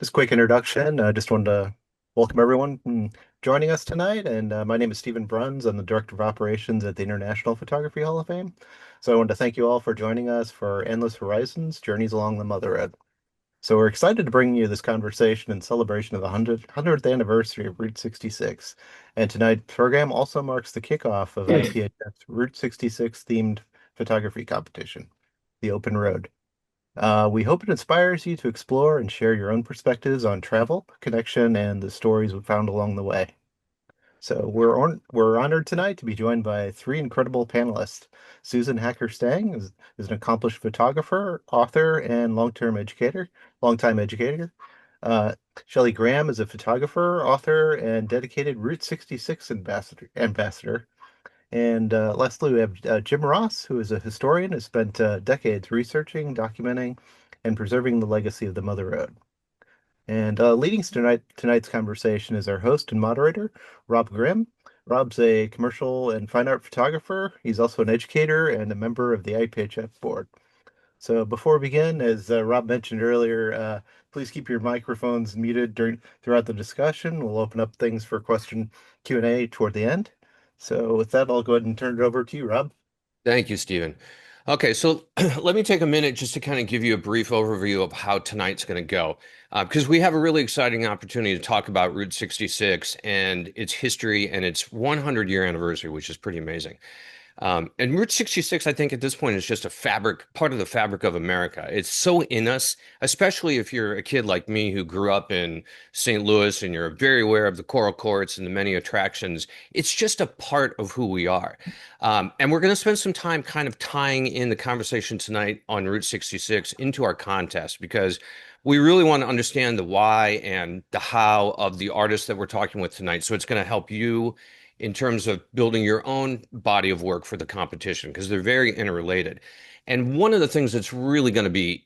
Just a quick introduction. I just wanted to welcome everyone joining us tonight. And my name is Stephen Bruns. I'm the Director of Operations at the International Photography Hall of Fame. So I want to thank you all for joining us for Endless Horizons, Journeys Along the Mother Road. So we're excited to bring you this conversation in celebration of the 100th anniversary of Route 66. And tonight's program also marks the kickoff of IPHF's Route 66 themed photography competition, the Open Road. We hope it inspires you to explore and share your own perspectives on travel, connection, and the stories we found along the way. So we're honored tonight to be joined by three incredible panelists. Susan Hacker Stang is an accomplished photographer, author, and longtime educator. Uh, Shellee Graham is a photographer, author, and dedicated Route 66 ambassador. And lastly, we have Jim Ross, who is a historian, has spent decades researching, documenting, and preserving the legacy of the Mother Road. And leading tonight's conversation is our host and moderator, Rob Grimm. Rob's a commercial and fine art photographer. He's also an educator and a member of the IPHF board. So before we begin, as Rob mentioned earlier, please keep your microphones muted throughout the discussion. We'll open up things for question Q&A toward the end. So with that, I'll go ahead and turn it over to you, Rob. Thank you, Stephen. Okay, so let me take a minute just to kind of give you a brief overview of how tonight's going to go, because we have a really exciting opportunity to talk about Route 66 and its history and its 100-year anniversary, which is pretty amazing. And Route 66, I think at this point is just a part of the fabric of America. It's so in us, especially if you're a kid like me who grew up in St. Louis and you're very aware of the Coral Courts and the many attractions. It's just a part of who we are. And we're going to spend some time kind of tying in the conversation tonight on Route 66 into our contest because we really want to understand the why and the how of the artists that we're talking with tonight. So it's going to help you in terms of building your own body of work for the competition because they're very interrelated. And one of the things that's really going to be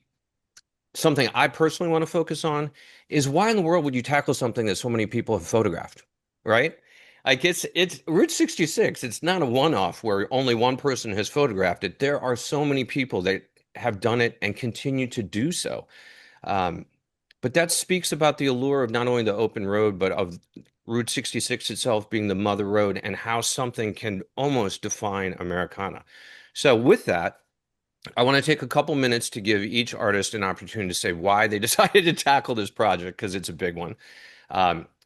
something I personally want to focus on is why in the world would you tackle something that so many people have photographed, right? Like it's Route 66. It's not a one-off where only one person has photographed it. There are so many people that have done it and continue to do so. Um, but that speaks about the allure of not only the open road, but of Route 66 itself being the mother road and how something can almost define Americana. So, with that, I want to take a couple minutes to give each artist an opportunity to say why they decided to tackle this project because it's a big one.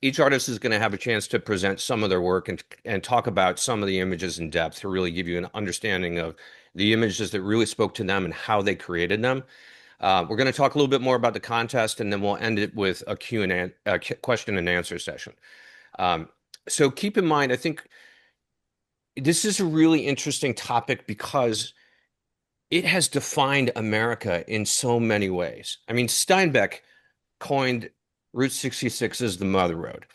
Each artist is going to have a chance to present some of their work and talk about some of the images in depth to really give you an understanding of the images that really spoke to them and how they created them. We're going to talk a little bit more about the contest, and then we'll end it with a Q&A, question and answer session. Um, so keep in mind, I think this is a really interesting topic because it has defined America in so many ways. I mean, Steinbeck coined Route 66 as the Mother Road.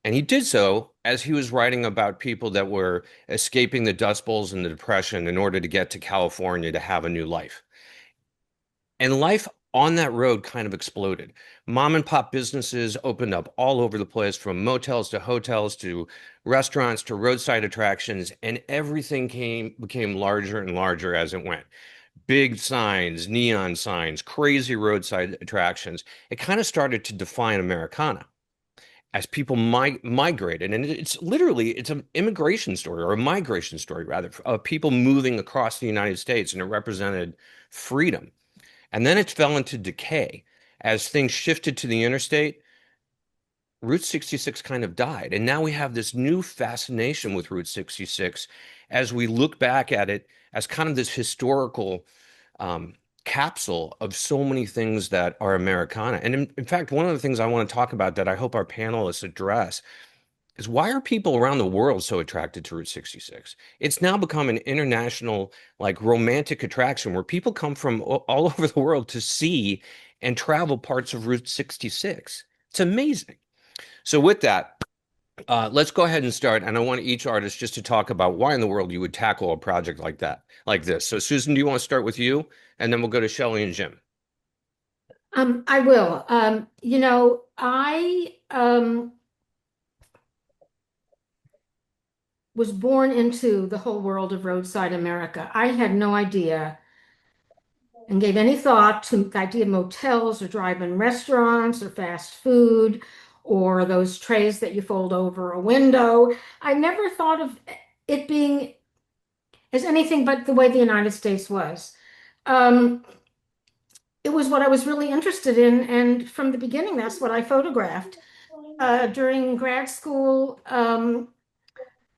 And he did so as he was writing about people that were escaping the Dust Bowls and the Depression in order to get to California to have a new life. And life on that road kind of exploded. Mom and pop businesses opened up all over the place, from motels to hotels to restaurants to roadside attractions, and everything became larger and larger as it went. Big signs, neon signs, crazy roadside attractions. It kind of started to define Americana as people migrated. And it's an immigration story or a migration story, rather, of people moving across the United States, and it represented freedom. And then it fell into decay. As things shifted to the interstate, Route 66 kind of died. And now we have this new fascination with Route 66 as we look back at it as kind of this historical um, capsule of so many things that are Americana. And in fact, one of the things I want to talk about that I hope our panelists address is why are people around the world so attracted to Route 66? It's now become an international, like romantic attraction where people come from all over the world to see and travel parts of Route 66. It's amazing. So with that, let's go ahead and start. And I want each artist just to talk about why in the world you would tackle a project like that, like this. So Susan, do you want to start with you? And then we'll go to Shellee and Jim. I will. I was born into the whole world of roadside America. I had no idea and gave any thought to the idea of motels or drive-in restaurants or fast food or those trays that you fold over a window. I never thought of it being as anything but the way the United States was. Um, it was what I was really interested in, and from the beginning, that's what I photographed. During grad school,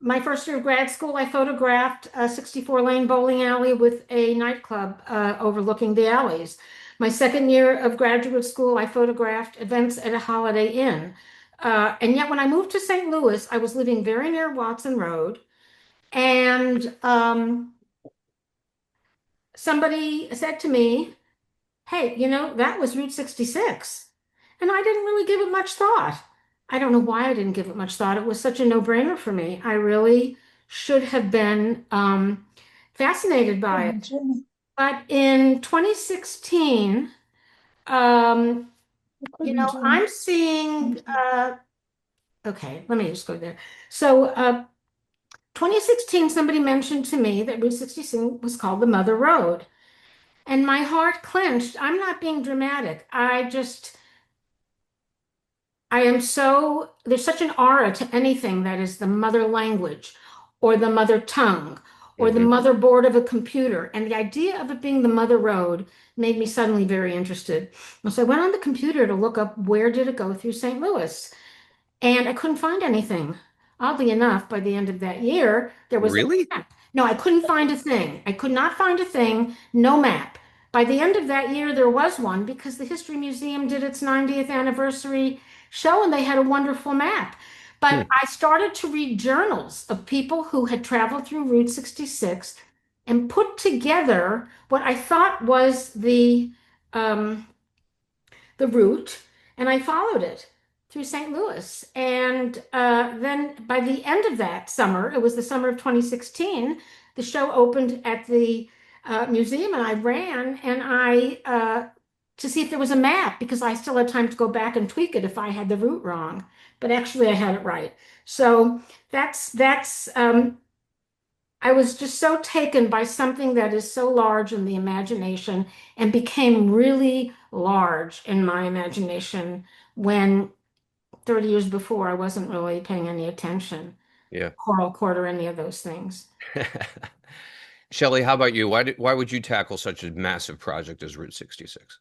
my first year of grad school, I photographed a 64 lane bowling alley with a nightclub overlooking the alleys. My second year of graduate school, I photographed events at a Holiday Inn. And yet, when I moved to St. Louis, I was living very near Watson Road, and somebody said to me, "Hey, that was Route 66." And I didn't really give it much thought. I don't know why I didn't give it much thought. It was such a no-brainer for me. I really should have been fascinated by it. But in 2016, um, I'm seeing, okay, let me just go there. So, 2016, somebody mentioned to me that Route 66 was called the Mother Road. And my heart clenched. I'm not being dramatic. There's such an aura to anything that is the mother language or the mother tongue or the Hmm. motherboard of a computer. And the idea of it being the mother road made me suddenly very interested. And so I went on the computer to look up where did it go through St. Louis. And I couldn't find anything. Oddly enough, by the end of that year, there was a Really? map. No, I couldn't find a thing. I could not find a thing, no map. By the end of that year, there was one because the History Museum did its 90th anniversary show and they had a wonderful map. But Hmm. I started to read journals of people who had traveled through Route 66 and put together what I thought was um, the route, and I followed it through St. Louis. And then by the end of that summer, it was the summer of 2016, the show opened at the museum, and I ran and to see if there was a map because I still had time to go back and tweak it if I had the route wrong. But actually, I had it right. So that's I was just so taken by something that is so large in the imagination and became really large in my imagination when 30 years before I wasn't really paying any attention, Yeah. choral chord or any of those things. Shellee, how about you? Why would you tackle such a massive project as Route 66?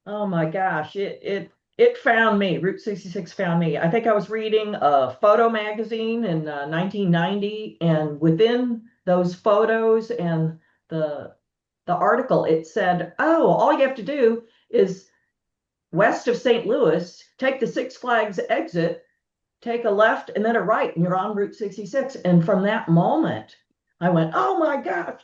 Oh my gosh, it found me. Route 66 found me. I think I was reading a photo magazine in 1990, and within those photos and the the article, it said, "Oh, all you have to do is west of St. Louis, take the Six Flags exit, take a left and then a right, and you're on Route 66." And from that moment, I went, "Oh my gosh,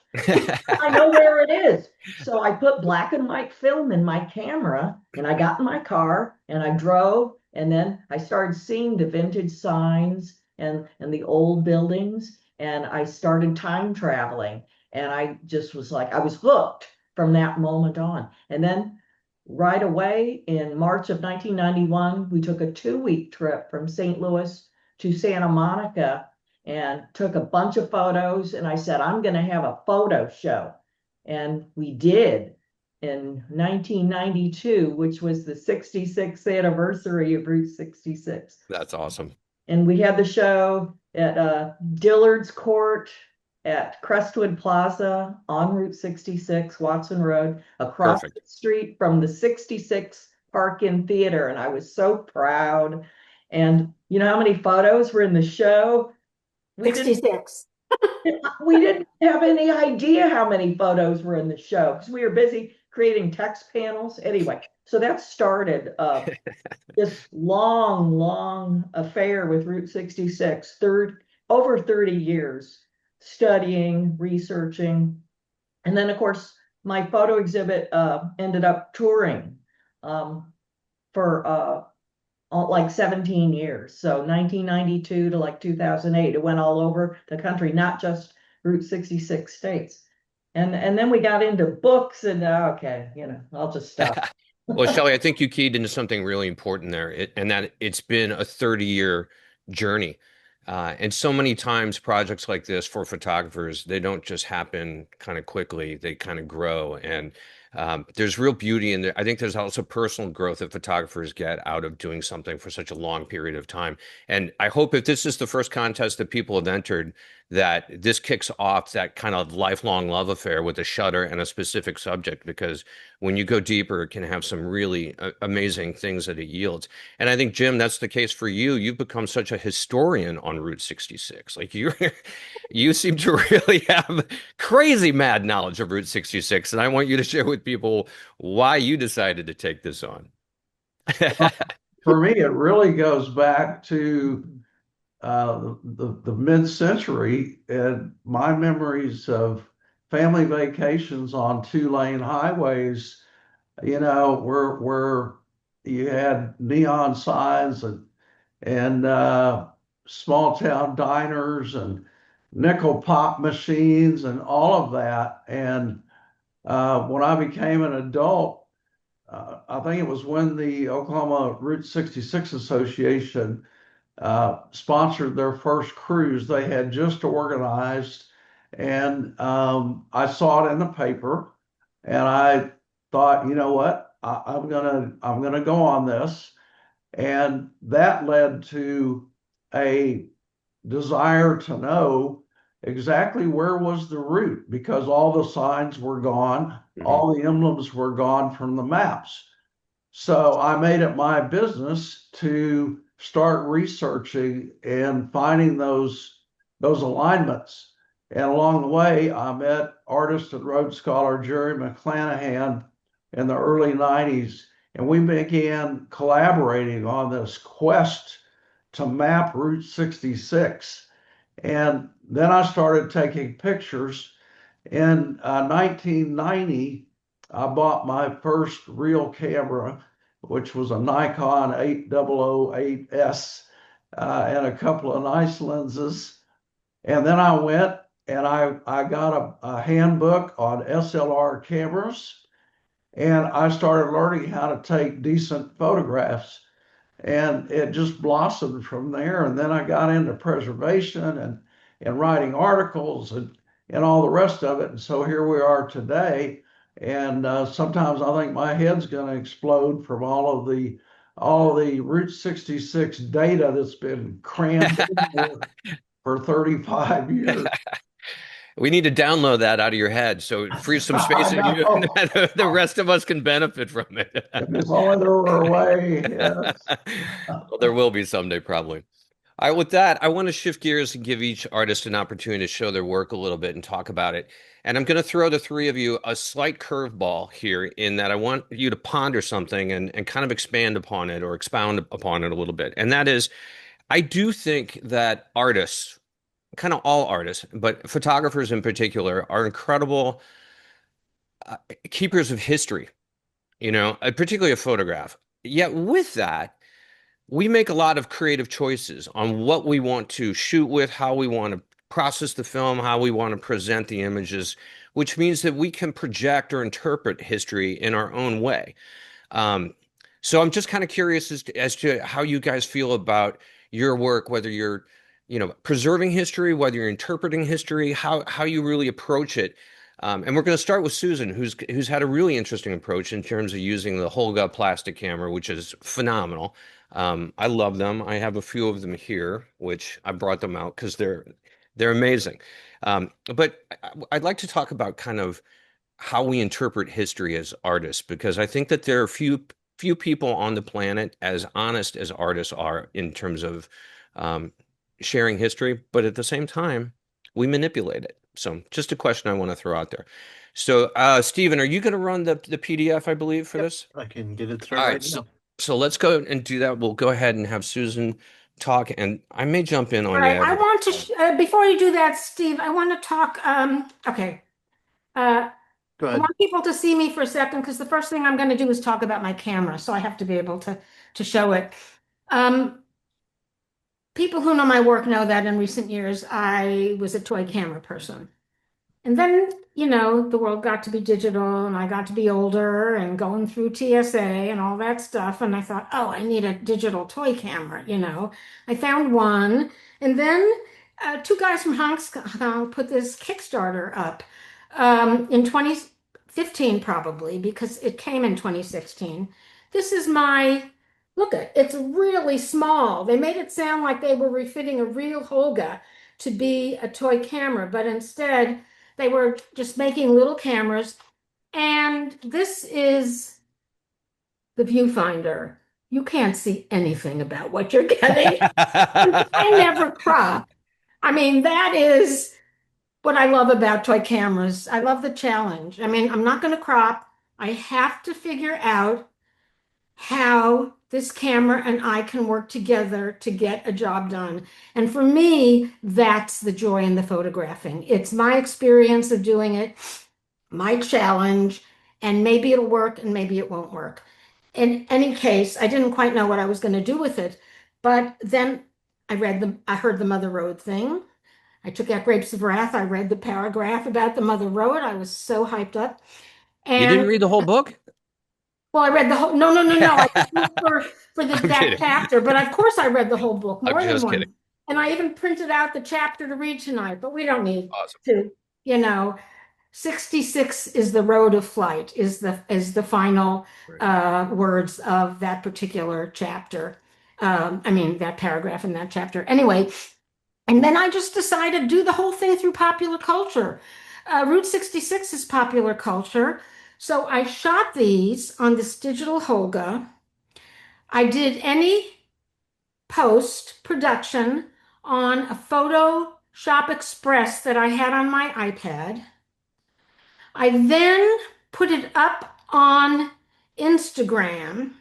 I know where it is." So I put black and white film in my camera and I got in my car and I drove. And then I started seeing the vintage signs and the old buildings. And I started time traveling. And I just was like, I was hooked from that moment on. And then right away in March of 1991, we took a 2 week trip from St. Louis to Santa Monica and took a bunch of photos. And I said, I'm going to have a photo show. And we did in 1992, which was the 66th anniversary of Route 66. That's awesome. And we had the show at Dillard's Court at Crestwood Plaza on Route 66, Watson Road, across Perfect. the street from the 66 Park-In Theater. And I was so proud. And you know how many photos were in the show? We didn't 66. we didn't have any idea how many photos were in the show because we were busy creating text panels. Anyway, so that started this long, long affair with Route 66, over 30 years studying, researching. And then, of course, my photo exhibit ended up touring for like 17 years. So 1992 to like 2008, it went all over the country, not just Route 66 states. And then we got into books and okay, I'll just stop. Well, Shellee, I think you keyed into something really important there, and that it's been a 30-year journey. And so many times projects like this for photographers, they don't just happen kind of quickly, they kind of grow. And There's real beauty in there. I think there's also personal growth that photographers get out of doing something for such a long period of time. And I hope if this is the first contest that people have entered, that this kicks off that kind of lifelong love affair with a shutter and a specific subject, because when you go deeper, it can have some really amazing things that it yields. And I think, Jim, that's the case for you. You've become such a historian on Route 66. Like you seem to really have crazy mad knowledge of Route 66, and I want you to share with people why you decided to take this on. For me, it really goes back to the mid-century and my memories of family vacations on two-lane highways, where you had neon signs and small town diners and nickel pop machines and all of that. And when I became an adult, I think it was when the Oklahoma Route 66 Association sponsored their first cruise. They had just organized, and I saw it in the paper, and I thought, you know what, I'm gonna go on this, and that led to a desire to know exactly where was the route because all the signs were gone, all the emblems were gone from the maps. So I made it my business to start researching and finding those alignments. And along the way, I met artist and Rhodes Scholar Jerry McClanahan in the early 90s, and we began collaborating on this quest to map Route 66. And then I started taking pictures. In 1990, I bought my first real camera, which was a Nikon 8008S and a couple of nice lenses. And then I went and I got a handbook on SLR cameras, and I started learning how to take decent photographs. And it just blossomed from there. And then I got into preservation and writing articles and all the rest of it. And so here we are today. And sometimes I think my head's going to explode from all of the Route 66 data that's been crammed in for 35 years. We need to download that out of your head so it frees some space in you. The rest of us can benefit from it. If it's only there were a way. Yes. Well, there will be someday, probably. All right, with that, I want to shift gears and give each artist an opportunity to show their work a little bit and talk about it. And I'm going to throw the three of you a slight curveball here in that I want you to ponder something and kind of expand upon it or expound upon it a little bit. And that is, I do think that artists, kind of all artists, but photographers in particular, are incredible keepers of history, particularly a photograph. Yet with that, we make a lot of creative choices on what we want to shoot with, how we want to process the film, how we want to present the images, which means that we can project or interpret history in our own way. So I'm just kind of curious as to how you guys feel about your work, whether you're, preserving history, whether you're interpreting history, how you really approach it. And we're going to start with Susan, who's had a really interesting approach in terms of using the Holga plastic camera, which is phenomenal. I love them. I have a few of them here, which I brought them out because they're amazing. But I'd like to talk about kind of how we interpret history as artists, because I think that there are few people on the planet as honest as artists are in terms of sharing history, but at the same time, we manipulate it. So just a question I want to throw out there. So, Stephen, are you going to run the PDF, I believe, for this? I can get it started All right right, now. so let's go and do that. We'll go ahead and have Susan talk, and I may jump in on All right, you. I want to, before you do that, Steve, I want to talk, okay. Go I ahead. want people to see me for a second because the first thing I'm going to do is talk about my camera, so I have to be able to show it. People who know my work know that in recent years I was a toy camera person. And then, the world got to be digital and I got to be older and going through TSA and all that stuff. And I thought, oh, I need a digital toy camera, I found one. And then two guys from Hong Kong put this Kickstarter up in 2015 2015 probably, because it came in 2016. This is my, look at, it's really small. They made it sound like they were refitting a real Holga to be a toy camera, but instead they were just making little cameras. And this is the viewfinder. You can't see anything about what you're getting. I never crop. I mean, that is what I love about toy cameras. I love the challenge. I mean, I'm not going to crop. I have to figure out how this camera and I can work together to get a job done. And for me, that's the joy in the photographing. It's my experience of doing it, my challenge, and maybe it'll work and maybe it won't work. In any case, I didn't quite know what I was going to do with it, but then I heard the Mother Road thing. I took out Grapes of Wrath. I read the paragraph about the Mother Road. I was so hyped up. You didn't And read the whole book? well, I read the whole, no, no, no, no. I just looked for I'm that kidding. chapter, but of course I read the whole book, I'm more than just kidding. once. And I even printed out the chapter to read tonight, but we don't need Awesome. to, you know. 66 is the road of flight, is the final Right. words of that particular chapter. I mean, that paragraph in that chapter. Anyway, and then I just decided to do the whole thing through popular culture. Route 66 is popular culture. So I shot these on this digital Holga. I did any post production on a Photoshop Express that I had on my iPad. I then put it up on Instagram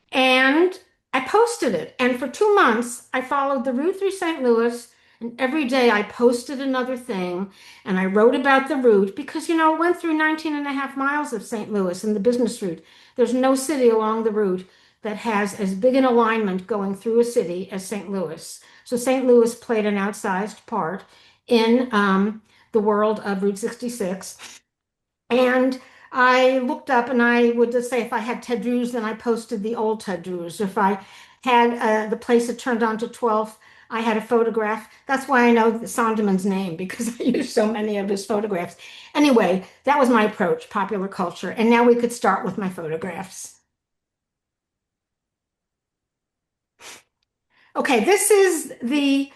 and I posted it. And for 2 months, I followed the route through St. Louis. And every day I posted another thing and I wrote about the route because, you know, it went through 19 and a half miles of St. Louis in the business route. There's no city along the route that has as big an alignment going through a city as St. Louis. So St. Louis played an outsized part in the world of Route 66. And I looked up and I would just say if I had Ted Drews, then I posted the old Ted Drews. If I had the place that turned on to 12th, I had a photograph. That's why I know Sonderman's name because I used so many of his photographs. Anyway, that was my approach, popular culture. And now we could start with my photographs. Okay, this is the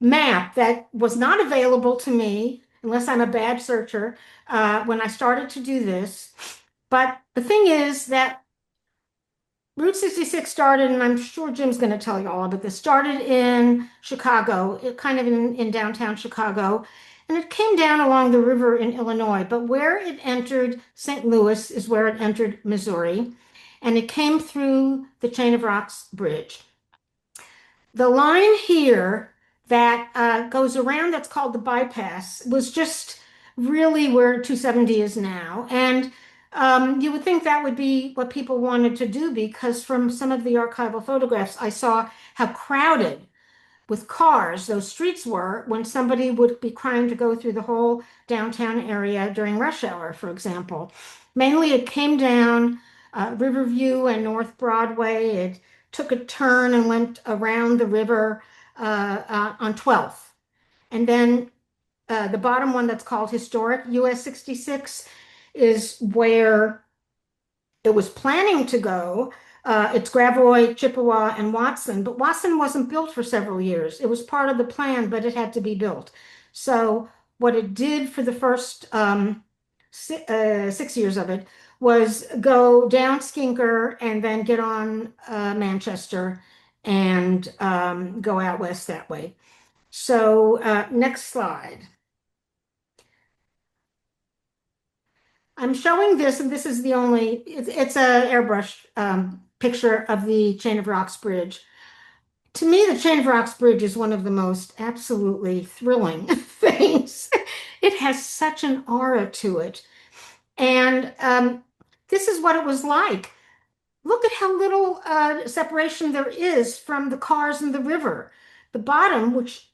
map that was not available to me unless I'm a bad searcher when I started to do this. But the thing is that Route 66 started, and I'm sure Jim's going to tell you all about this, started in Chicago, kind of in downtown Chicago, and it came down along the river in Illinois. But where it entered St. Louis is where it entered Missouri, and it came through the Chain of Rocks Bridge. The line here that goes around that's called the bypass was just really where 270 is now. And you would think that would be what people wanted to do because from some of the archival photographs, I saw how crowded with cars those streets were when somebody would be trying to go through the whole downtown area during rush hour, for example. Mainly it came down Riverview and North Broadway. It took a turn and went around the river on 12th. And then the bottom one that's called Historic US 66 is where it was planning to go. It's Gravois, Chippewa, and Watson, but Watson wasn't built for several years. It was part of the plan, but it had to be built. So what it did for the first 6 years of it was go down Skinker and then get on Manchester and go out west that way. So next slide. I'm showing this, and this is the only, it's a airbrush picture of the Chain of Rocks Bridge. To me, the Chain of Rocks Bridge is one of the most absolutely thrilling things. It has such an aura to it. And this is what it was like. Look at how little separation there is from the cars in the river. The bottom, which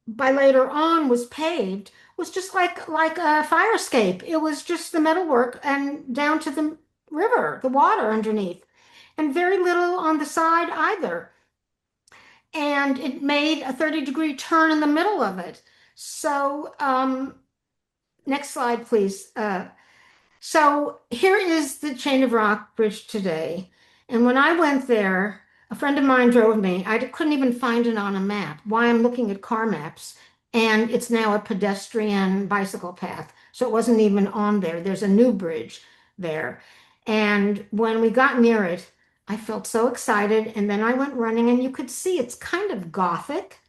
by later on was paved, was just like a fire escape. It was just the metalwork and down to the river, the water underneath, and very little on the side either. And it made a 30-degree turn in the middle of it. So Next slide, please. So here is the Chain of Rock Bridge today. And when I went there, a friend of mine drove me. I couldn't even find it on a map. Why I'm looking at car maps. And it's now a pedestrian bicycle path. So it wasn't even on there. There's a new bridge there. And when we got near it, I felt so excited. And then I went running, and you could see it's kind of gothic.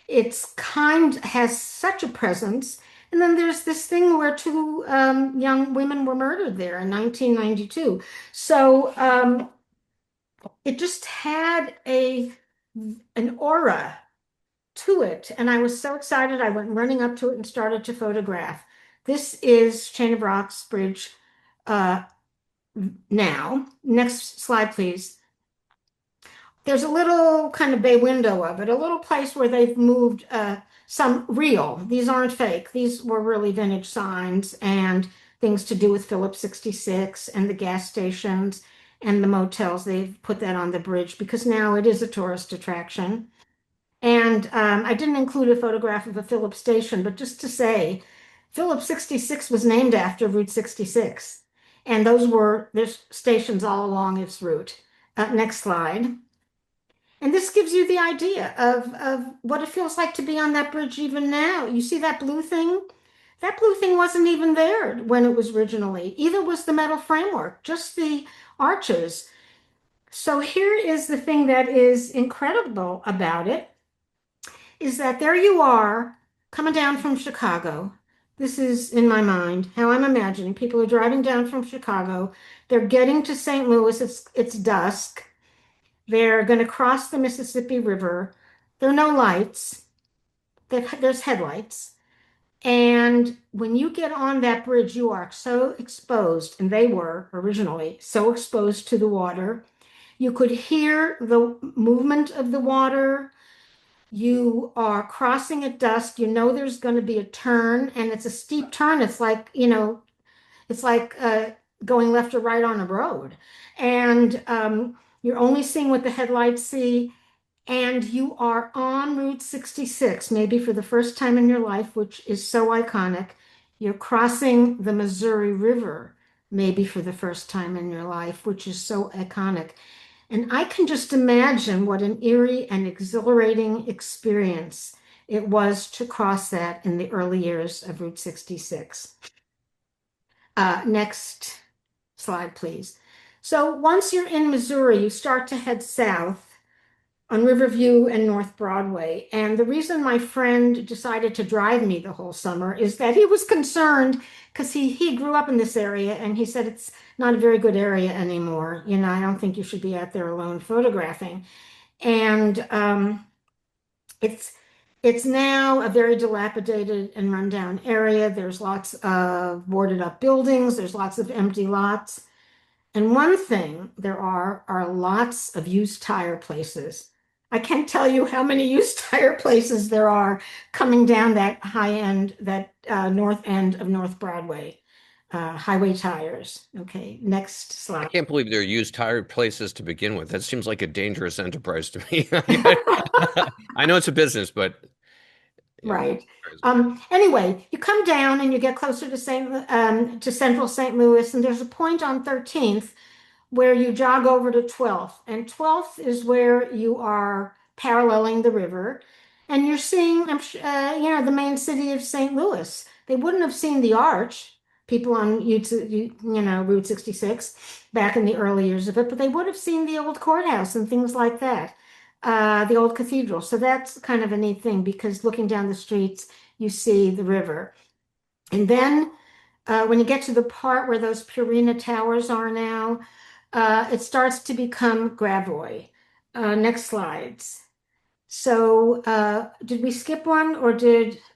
It's kind has such a presence. And then there's this thing where two young women were murdered there in 1992. So it just had an aura to it. And I was so excited. I went running up to it and started to photograph. This is Chain of Rocks Bridge uh, now. Next slide, please. There's a little kind of bay window of it, a little place where they've moved some real. These aren't fake. These were really vintage signs and things to do with Phillips 66 and the gas stations and the motels. They've put that on the bridge because now it is a tourist attraction. And I didn't include a photograph of a Phillips station, but just to say, Phillips 66 was named after Route 66. And there's stations all along its route. Next slide. And this gives you the idea of what it feels like to be on that bridge even now. You see that blue thing? That blue thing wasn't even there when it was originally. Either was the metal framework, just the arches. So here is the thing that is incredible about it, is that there you are coming down from Chicago. This is in my mind how I'm imagining. People are driving down from Chicago. They're getting to St. Louis. It's dusk. They're going to cross the Mississippi River. There are no lights. There's headlights. And when you get on that bridge, you are so exposed, and they were originally so exposed to the water. You could hear the movement of the water. You are crossing at dusk. You know there's going to be a turn, and it's a steep turn. It's like, it's like going left or right on a road. And you're only seeing what the headlights see. And you are on Route 66, maybe for the first time in your life, which is so iconic. You're crossing the Missouri River, maybe for the first time in your life, which is so iconic. And I can just imagine what an eerie and exhilarating experience it was to cross that in the early years of Route 66. Next slide, please. So once you're in Missouri, you start to head south on Riverview and North Broadway. And the reason my friend decided to drive me the whole summer is that he was concerned because he grew up in this area, and he said it's not a very good area anymore. I don't think you should be out there alone photographing. And it's now a very dilapidated and rundown area. There's lots of boarded up buildings. There's lots of empty lots. And one thing there are lots of used tire places. I can't tell you how many used tire places there are coming down that high end, that north end of North Broadway, highway tires. Okay, next I slide. can't believe they're used tire places to begin with. That seems like a dangerous enterprise to me. I know it's a business, but yeah. Right. Anyway, you come down and you get closer to central St. Louis, and there's a point on 13th where you jog over to 12th. And 12th is where you are paralleling the river, and you're seeing, the main city of St. Louis. They wouldn't have seen the arch, people on Route 66 back in the early years of it, but they would have seen the old courthouse and things like that, the old cathedral. So that's kind of a neat thing, because looking down the streets, you see the river. And then when you get to the part where those Purina towers are now, it starts to become Gravois. Next slides. So did we skip one, or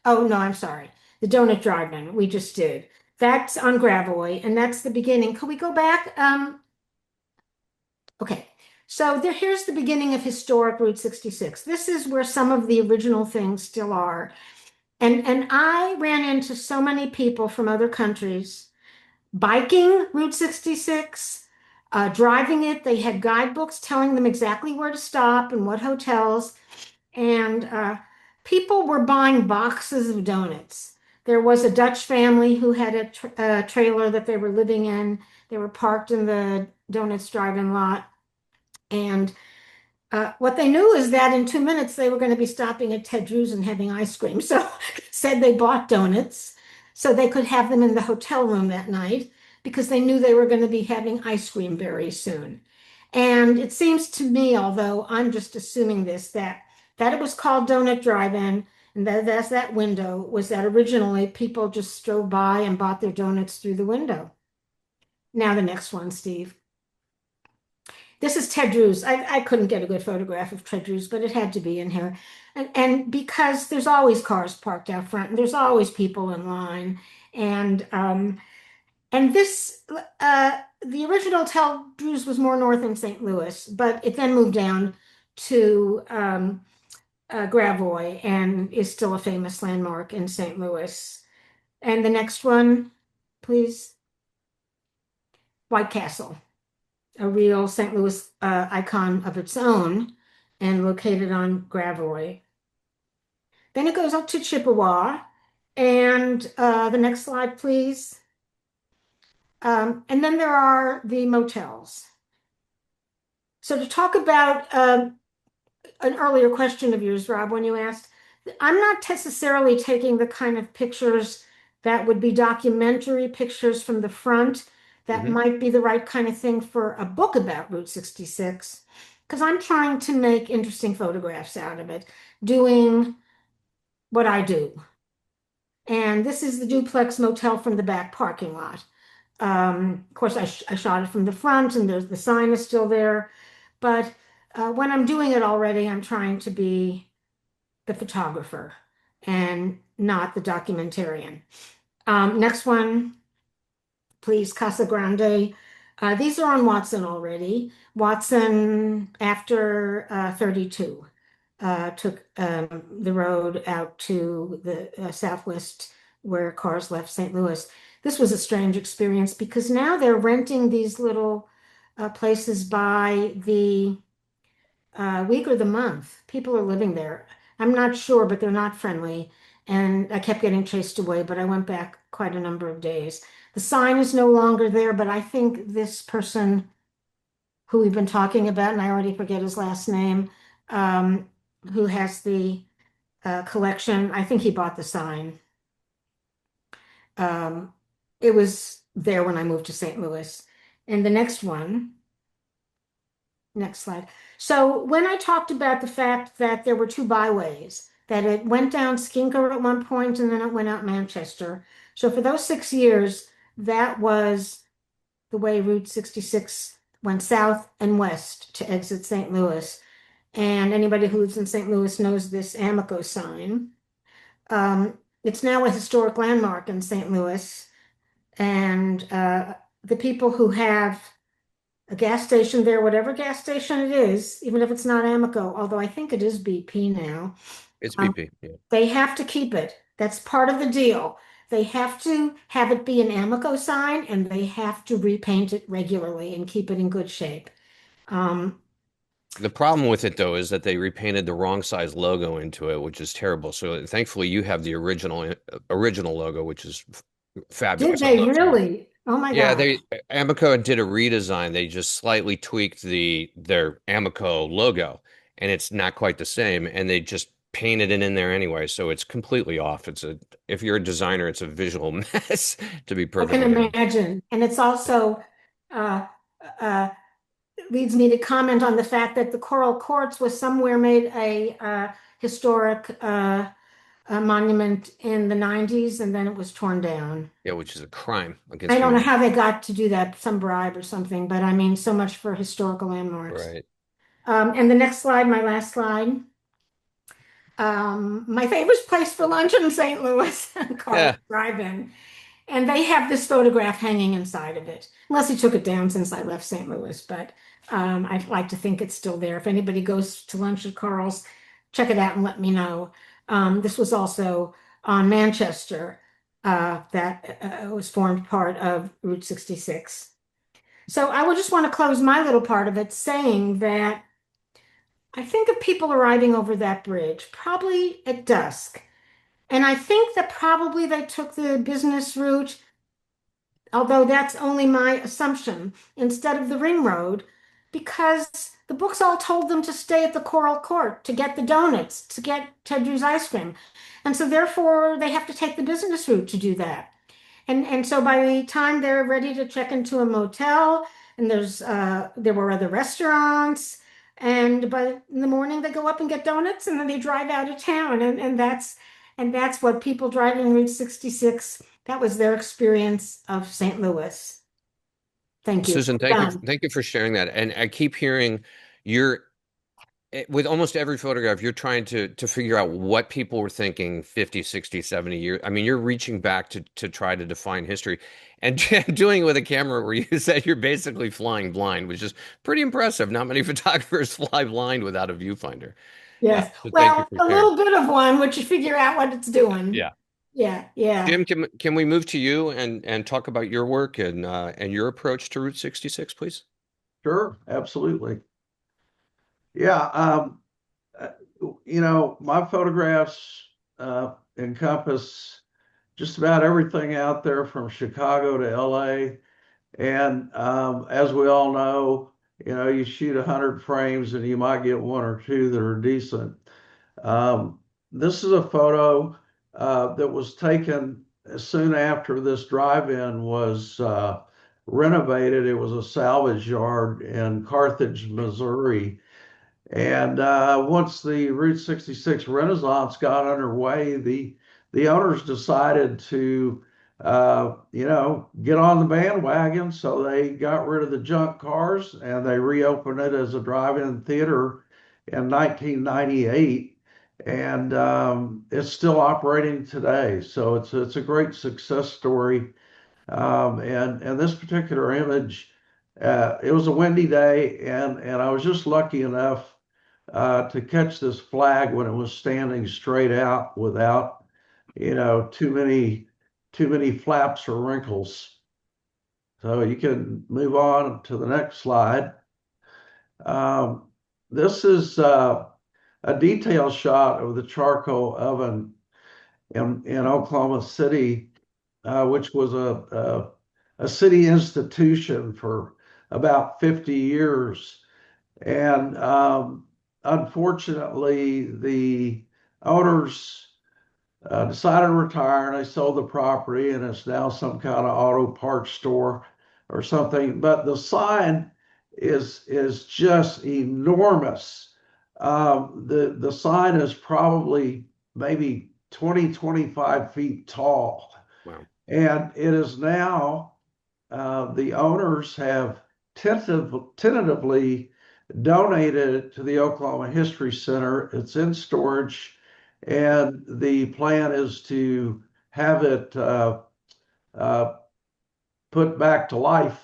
oh no, I'm sorry. The Donut Drive-In, we just did. That's on Gravois, and that's the beginning. Could we go back? Okay, so here's the beginning of historic Route 66. This is where some of the original things still are. And I ran into so many people from other countries biking Route 66, driving it. They had guidebooks telling them exactly where to stop and what hotels. And people were buying boxes of donuts. There was a Dutch family who had a trailer that they were living in. They were parked in the Donuts drive-in lot. And what they knew is that in 2 minutes they were going to be stopping at Ted Drew's and having ice cream. So said they bought donuts so they could have them in the hotel room that night because they knew they were going to be having ice cream very soon. And it seems to me, although I'm just assuming this, that it was called Donut Drive-In and that's that window was that originally people just drove by and bought their donuts through the window. Now the next one, Steve. This is Ted Drew's. I couldn't get a good photograph of Ted Drew's, but it had to be in here. And because there's always cars parked out front and there's always people in line. And this, the original Ted Drew's was more north in St. Louis, but it then moved down to Gravois and is still a famous landmark in St. Louis. And the next one, please. White Castle, a real St. Louis icon of its own and located on Gravois. Then it goes up to Chippewa. And the next slide, please. And then there are the motels. So to talk about an earlier question of yours, Rob, when you asked, I'm not necessarily taking the kind of pictures that would be documentary pictures from the front that might be the right kind of thing for a book about Route 66, because I'm trying to make interesting photographs out of it, doing what I do. And this is the duplex motel from the back parking lot. Of course, I shot it from the front, and the sign is still there. But when I'm doing it already, I'm trying to be the photographer and not the documentarian. Next one, please, Casa Grande. These are on Watson already. Watson, after 32, took the road out to the southwest where cars left St. Louis. This was a strange experience because now they're renting these little places by the week or the month. People are living there. I'm not sure, but they're not friendly. And I kept getting chased away, but I went back quite a number of days. The sign is no longer there, but I think this person who we've been talking about, and I already forget his last name, who has the collection, I think he bought the sign. It was there when I moved to St. Louis. And the next one, next slide. So when I talked about the fact that there were two byways, that it went down Skinker at one point and then it went out Manchester. So for those 6 years, that was the way Route 66 went south and west to exit St. Louis. And anybody who lives in St. Louis knows this Amico sign. It's now a historic landmark in St. Louis. And the people who have a gas station there, whatever gas station it is, even if it's not Amico, although I think it is BP now, It's BP. Yeah. they have to keep it. That's part of the deal. They have to have it be an Amico sign and they have to repaint it regularly and keep it in good shape. The problem with it, though, is that they repainted the wrong size logo into it, which is terrible. So thankfully, you have the original logo, which is Did fabulous. I they love it. really? Oh my Yeah, God. Amico did a redesign. They just slightly tweaked their Amico logo, and it's not quite the same. And they just painted it in there anyway, so it's completely off. If you're a designer, it's a visual mess, to be I can perfectly honest. imagine. And it's also uh, uh, leads me to comment on the fact that the Coral Courts was somewhere made a historic monument in the 90s and then it was torn down. Yeah, which is a crime I against don't know humanity. how they got to do that, some bribe or something, but I mean, so much for historical landmarks. Right. And the next slide, my last slide. My favorite place for lunch in St. Louis, Carl Yeah. Drive-In. And they have this photograph hanging inside of it, unless he took it down since I left St. Louis. But I'd like to think it's still there. If anybody goes to lunch at Carl's, check it out and let me know. This was also on Manchester, that was formed part of Route 66. So I would just want to close my little part of it saying that I think of people arriving over that bridge, probably at dusk, And I think that probably they took the business route, although that's only my assumption, instead of the ring road, because the books all told them to stay at the Coral Court to get the donuts, to get Ted Drew's ice cream. And so therefore they have to take the business route to do that. And so by the time they're ready to check into a motel, and there were other restaurants, and by in the morning they go up and get donuts, and then they drive out of town, and that's what people driving Route 66. That was their experience of St. Louis. Thank you. Susan, Done. thank you for sharing that. And I keep hearing you're with almost every photograph, you're trying to figure out what people were thinking 50, 60, 70 years. I mean, you're reaching back to try to define history and doing it with a camera where you said you're basically flying blind, which is pretty impressive. Not many photographers fly blind without a viewfinder. Yes. So thank you Well, for a sharing. little bit of one, which you figure out what it's doing. Yeah. Yeah, yeah. Jim, can we move to you and talk about your work and your approach to Route 66, please? Sure, absolutely. Yeah, uh, my photographs encompass just about everything out there from Chicago to LA. And as we all know, you shoot 100 frames and you might get one or two that are decent. Um, this is a photo that was taken soon after this drive-in was renovated. It was a salvage yard in Carthage, Missouri. And once the Route 66 Renaissance got underway, the owners decided to, get on the bandwagon. So they got rid of the junk cars and they reopened it as a drive-in theater in 1998. And it's still operating today. So it's a great success story. And this particular image, it was a windy day, and I was just lucky enough to catch this flag when it was standing straight out without, too many flaps or wrinkles. So you can move on to the next slide. Um, this is a detail shot of the charcoal oven in Oklahoma City, which was a city institution for about 50 years. And unfortunately, the owners decided to retire and they sold the property, and it's now some kind of auto parts store or something. But the sign is just enormous. The sign is probably maybe 20, 25 feet tall. Wow. And it is now, the owners have tentatively donated it to the Oklahoma History Center. It's in storage, and the plan is to have it uh, put back to life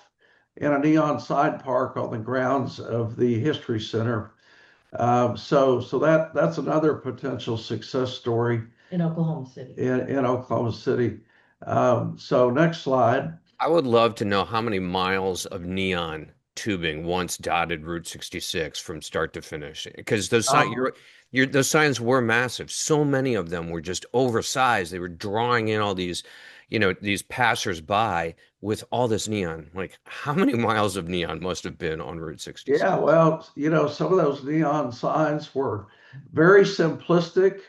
in a neon sign park on the grounds of the History Center. So that's another potential success story In Oklahoma City. in Oklahoma City. So next slide. I would love to know how many miles of neon tubing once dotted Route 66 from start to finish. Because Um, those signs were massive. So many of them were just oversized. They were drawing in all these passersby with all this neon. Like, how many miles of neon must have been on Route 66? yeah, well, some of those neon signs were very simplistic,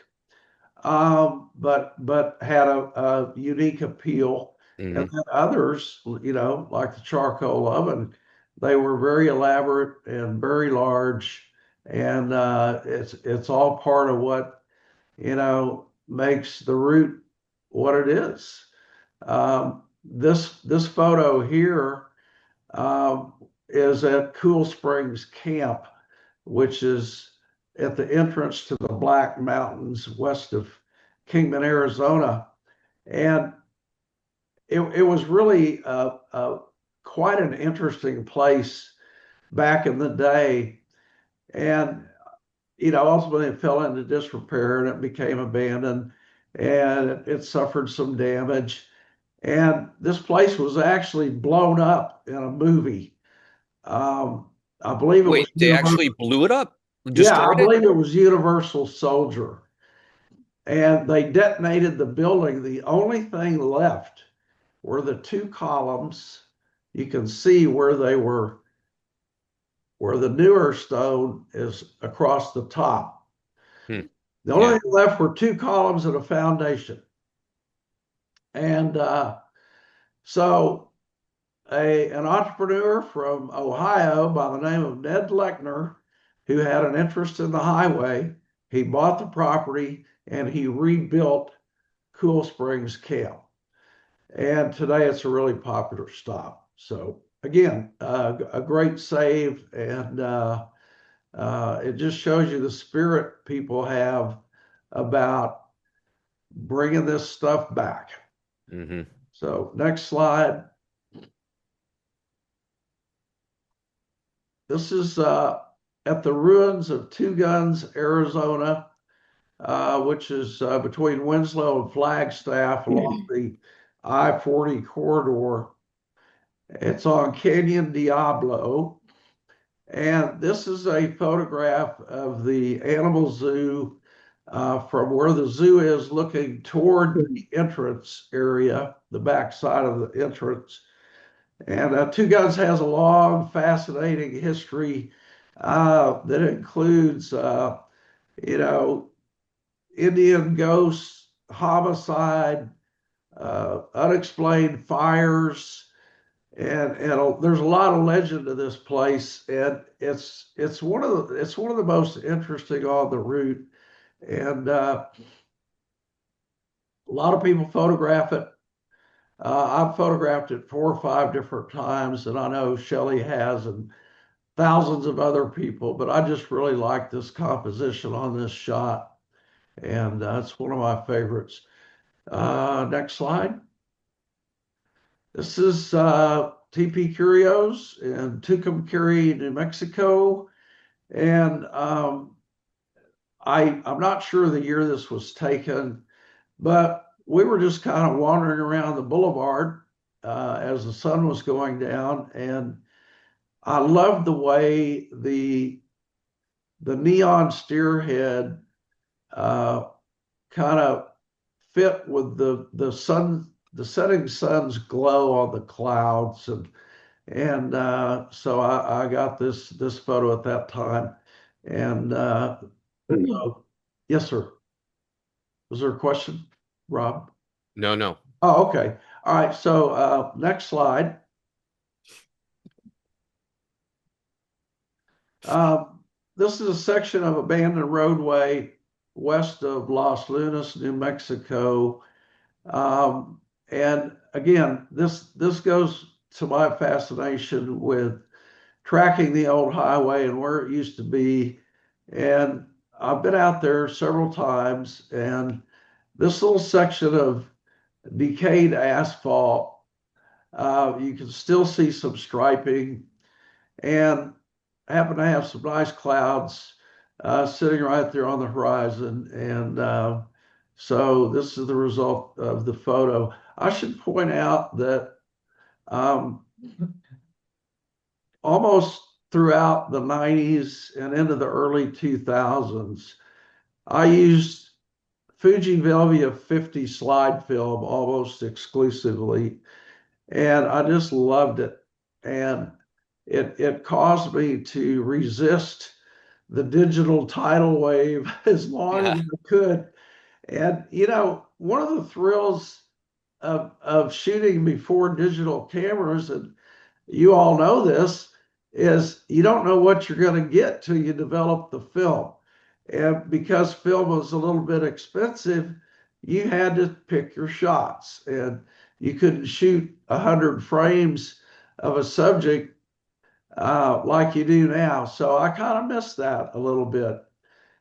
but had a unique appeal. And Hmm. then others, like the charcoal oven, they were very elaborate and very large, and it's all part of what makes the route what it is. This photo here um, is at Cool Springs Camp, which is at the entrance to the Black Mountains west of Kingman, Arizona. And it was really quite an interesting place back in the day. And, ultimately it fell into disrepair and it became abandoned, and it suffered some damage. And this place was actually blown up in a movie. Um, I believe it was Wait, they Universal. actually blew it up, Yeah, I destroyed it? believe it was Universal Soldier. and they detonated the building. The only thing left were the two columns. You can see where they were, where the newer stone is across the top. Hmm. The Yeah. only thing left were two columns and a foundation. And so an entrepreneur from Ohio by the name of Ned Lechner, who had an interest in the highway, he bought the property and he rebuilt Cool Springs Camp. And today it's a really popular stop. So again, a great save, and it just shows you the spirit people have about bringing this stuff back. Mm-hmm. So next slide. This is at the ruins of Two Guns, Arizona, which is between Winslow and Flagstaff along the I-40 corridor. It's on Canyon Diablo. And this is a photograph of the animal zoo from where the zoo is looking toward the entrance area, the back side of the entrance. And Two Guns has a long, fascinating history that includes, you know, Indian ghosts, homicide, unexplained fires, and there's a lot of legend to this place, and it's one of the most interesting on the route, and a lot of people photograph it. I've photographed it 4 or 5 different times, and I know Shellee has, and thousands of other people. But I just really like this composition on this shot, and it's one of my favorites. Next slide. This is TP Curios in Tucumcari, New Mexico. And I'm not sure the year this was taken, but we were just kind of wandering around the boulevard as the sun was going down. And I loved the way the neon steerhead kind of fit with the setting sun's glow on the clouds, and so I got this photo at that time, and yes, sir. Was there a question, Rob? No, no. Oh, okay. All right. So next slide. This is a section of abandoned roadway west of Los Lunas, New Mexico. And again, this goes to my fascination with tracking the old highway and where it used to be. And I've been out there several times, and this little section of decayed asphalt, you can still see some striping, and I happen to have some nice clouds sitting right there on the horizon. And so this is the result of the photo. I should point out that um, almost throughout the 90s and into the early 2000s, I used Fuji Velvia 50 slide film almost exclusively, and I just loved it. And it caused me to resist the digital tidal wave as long as Yeah. I could. And one of the thrills of shooting before digital cameras, and you all know this, is you don't know what you're going to get till you develop the film. And because film was a little bit expensive, you had to pick your shots, and you couldn't shoot 100 frames of a subject like you do now. So I kind of miss that a little bit.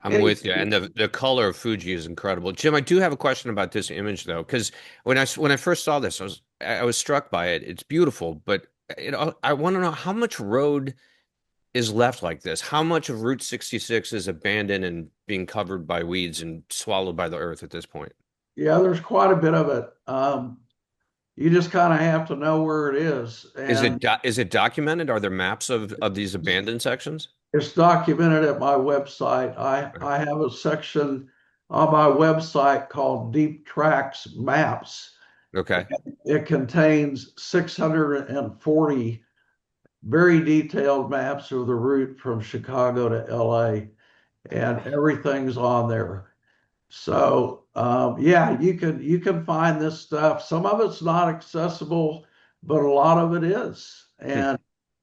I'm Anyway, with you. And the color of Fuji is incredible. Jim, I do have a question about this image though, because when I first saw this, I was struck by it. It's beautiful, but I want to know how much road is left like this. How much of Route 66 is abandoned and being covered by weeds and swallowed by the earth at this point? yeah, there's quite a bit of it. You just kind of have to know where it is, Is it and is it documented? Are there maps of these abandoned sections? it's documented at my website. I have a section on my website called Deep Tracks Maps. Okay. It contains 640 very detailed maps of the route from Chicago to LA, and everything's on there. So yeah, you can find this stuff. Some of it's not accessible, but a lot of it is, and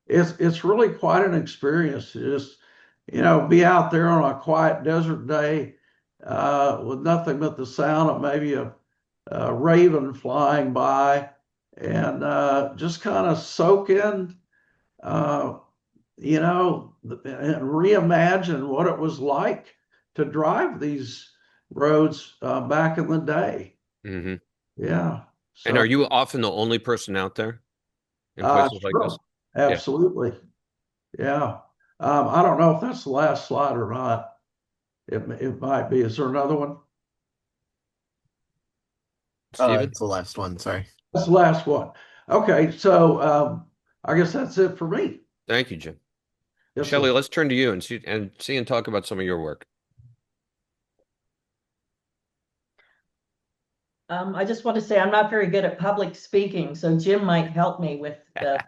it's really quite an experience to just be out there on a quiet desert day with nothing but the sound of maybe a raven flying by, and just kind of soak in, uh, and reimagine what it was like to drive these roads back in the day. Hmm. Yeah. And So, are you often the only person out there in places like this? sure. Yeah. Absolutely. Yeah. I don't know if that's the last slide or not. It might be. Is there another one? Stephen? It's the last one. Sorry. That's the last one. Okay. So, I guess that's it for me. Thank you, Jim. Yes, sir. Shellee, let's turn to you and see and talk about some of your work. I just want to say I'm not very good at public speaking, so Jim might help me with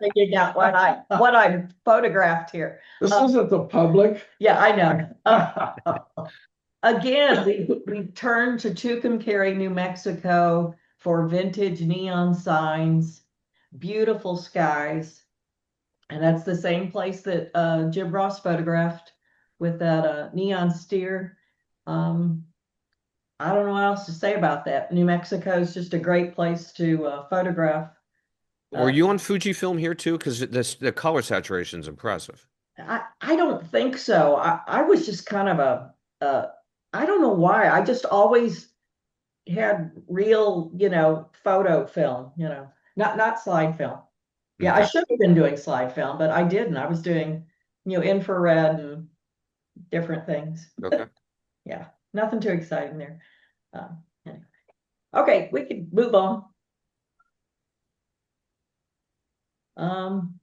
figuring out what I photographed here. This isn't the public. Yeah, I know. Again, we turned to Tucumcari, New Mexico for vintage neon signs, beautiful skies, and that's the same place that Jim Ross photographed with that neon steer. I don't know what else to say about that. New Mexico is just a great place to photograph. Were you on Fujifilm here too? Because the color saturation is impressive. I don't think so. I was just kind of I don't know why. I just always had real, photo film, not slide film. Yeah, I Okay. should have been doing slide film, but I didn't. I was doing, infrared and different things. Okay. Yeah, nothing too exciting there. Anyway. Okay, we can move on. Um,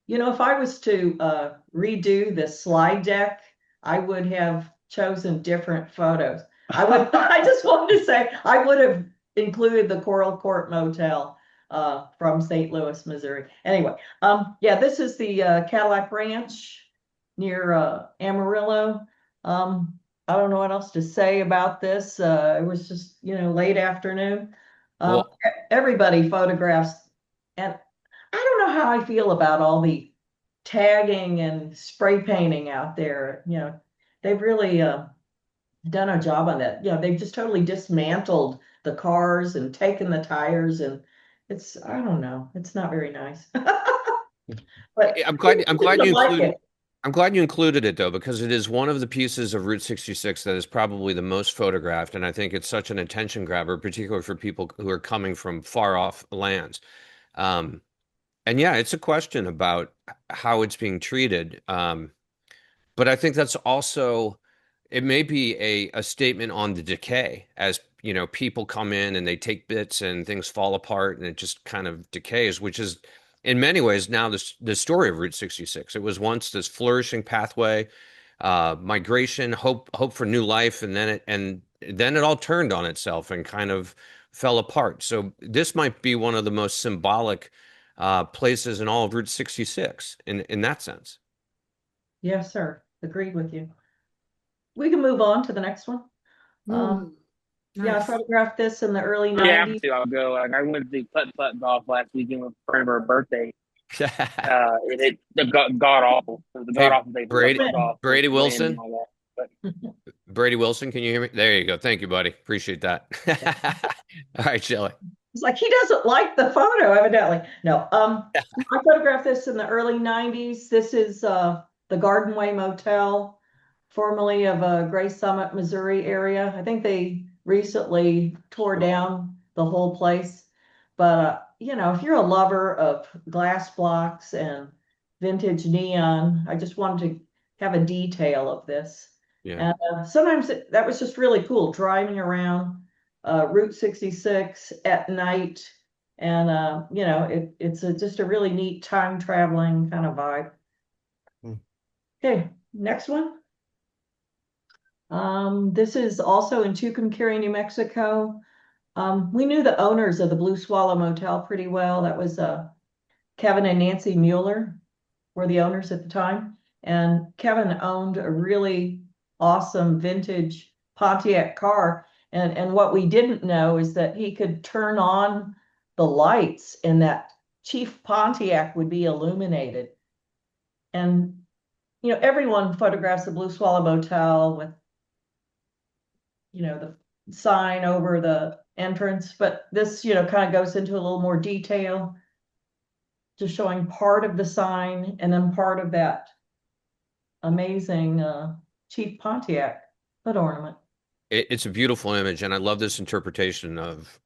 if I was to redo the slide deck, I would have chosen different photos. I just wanted to say, I would have included the Coral Court Motel from St. Louis, Missouri. Anyway, yeah, this is the Cadillac Ranch near Amarillo. I don't know what else to say about this. It was just, late afternoon. Well, Everybody photographs, and I don't know how I feel about all the tagging and spray painting out there. They've really done a job on that. They've just totally dismantled the cars and taken the tires, and I don't know, it's not very nice. But I'm glad I you like included it. I'm glad you included it though, because it is one of the pieces of Route 66 that is probably the most photographed, and I think it's such an attention grabber, particularly for people who are coming from far off lands. Um, and yeah, it's a question about how it's being treated. But I think that's also, it may be a statement on the decay as, people come in and they take bits and things fall apart and it just kind of decays, which is in many ways now the story of Route 66. It was once this flourishing pathway, migration, hope for new life, and then it all turned on itself and kind of fell apart. So this might be one of the most symbolic places in all of Route 66 in that sense. Yes, sir. Agreed with you. We can move on to the next one. Yeah, I Nice. photographed this in the early Yeah, 90s. I'll go. Like, I went to the putt golf last weekend with a friend of her birthday. It got god awful. It was the god Hey, awful day for putt golf. Brady Wind and Wilson. all that. But Brady Wilson, can you hear me? There you go. Thank you, buddy. Appreciate that. All right, Shellee. It's like he doesn't like the photo, evidently. No, I photographed this in the early 90s. This is the Garden Way Motel, formerly of Gray Summit, Missouri area. I think they recently tore down the whole place. But if you're a lover of glass blocks and vintage neon, I just wanted to have a detail of this. Yeah. And sometimes that was just really cool, driving around Route 66 at night. And, it's just a really neat time traveling kind of vibe. Hmm. Okay, next one. This is also in Tucumcari, New Mexico. We knew the owners of the Blue Swallow Motel pretty well. That was Kevin and Nancy Mueller were the owners at the time. And Kevin owned a really awesome vintage Pontiac car. And what we didn't know is that he could turn on the lights and that Chief Pontiac would be illuminated. And, everyone photographs the Blue Swallow Motel with, the sign over the entrance, but this, kind of goes into a little more detail, just showing part of the sign and then part of that amazing Chief Pontiac hood ornament. It's a beautiful image, and I love this interpretation of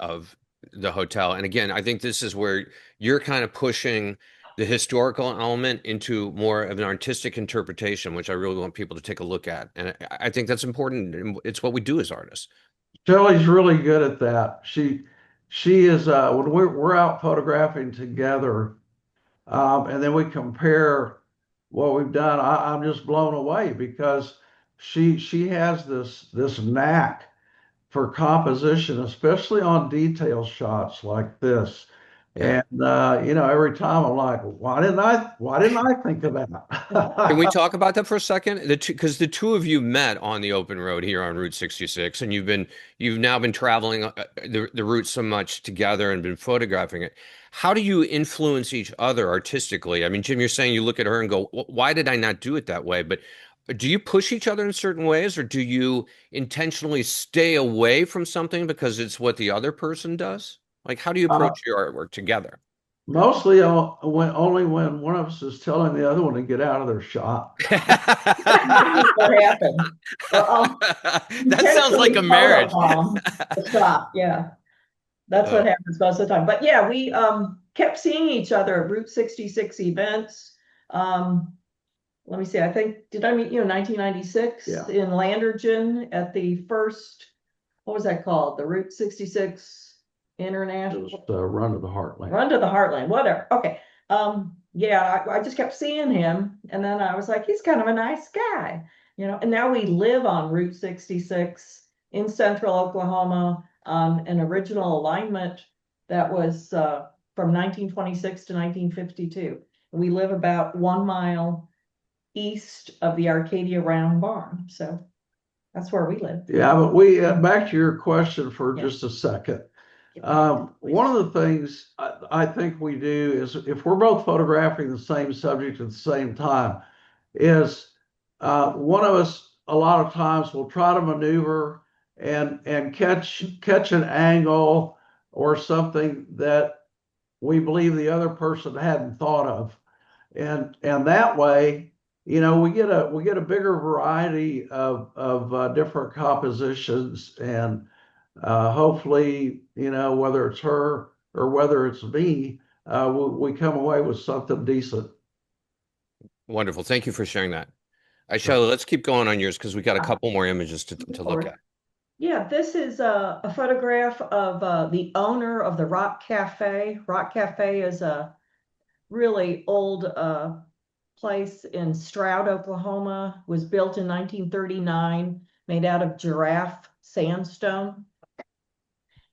the hotel. And again, I think this is where you're kind of pushing the historical element into more of an artistic interpretation, which I really want people to take a look at. And I think that's important. And it's what we do as artists. Shellee's really good at that. She is when we're out photographing together, and then we compare what we've done. I'm just blown away because she has this knack for composition, especially on detail shots like this. Yeah. And every time I'm like, why didn't I think of Can we that? talk about that for a second? Because the two of you met on the open road here on Route 66, and you've now been traveling the route so much together and been photographing it. How do you influence each other artistically? I mean, Jim, you're saying you look at her and go, "Why did I not do it that way?" But do you push each other in certain ways, or do you intentionally stay away from something because it's what the other person does? Like, how do you Uh, approach your artwork together? Mostly only when one of us is telling the other one to get out of their shot. What happened? Or I'll That sounds like intentionally a marriage. photobomb the shop. Yeah, that's what Oh, happens most of the time. But yeah, we kept seeing each other at Route 66 events. Let me see, I think, did I meet you in 1996 Yeah. in Landergen at the first, what was that called? The Route 66 International Just run to the heartland. Run to the Heartland, whatever. Okay. Yeah, I just kept seeing him, and then I was like, he's kind of a nice guy, and now we live on Route 66 in central Oklahoma on an original alignment that was from 1926 to 1952. We live about 1 mile east of the Arcadia Round Barn. So that's where we live. Yeah, but we back to your question for Yeah. just a second. One of the things I think we do is if we're both photographing the same subject at the same time, is one of us a lot of times will try to maneuver and catch an angle or something that we believe the other person hadn't thought of, and that way, we get a bigger variety of different compositions, and hopefully, whether it's her or whether it's me, we come away with something decent. wonderful. Thank you for sharing that. Shellee, let's keep going on yours because we got a couple more images to look at. Yeah, this is a photograph of the owner of the Rock Cafe. Rock Cafe is a really old place in Stroud, Oklahoma. Was built in 1939, made out of giraffe sandstone.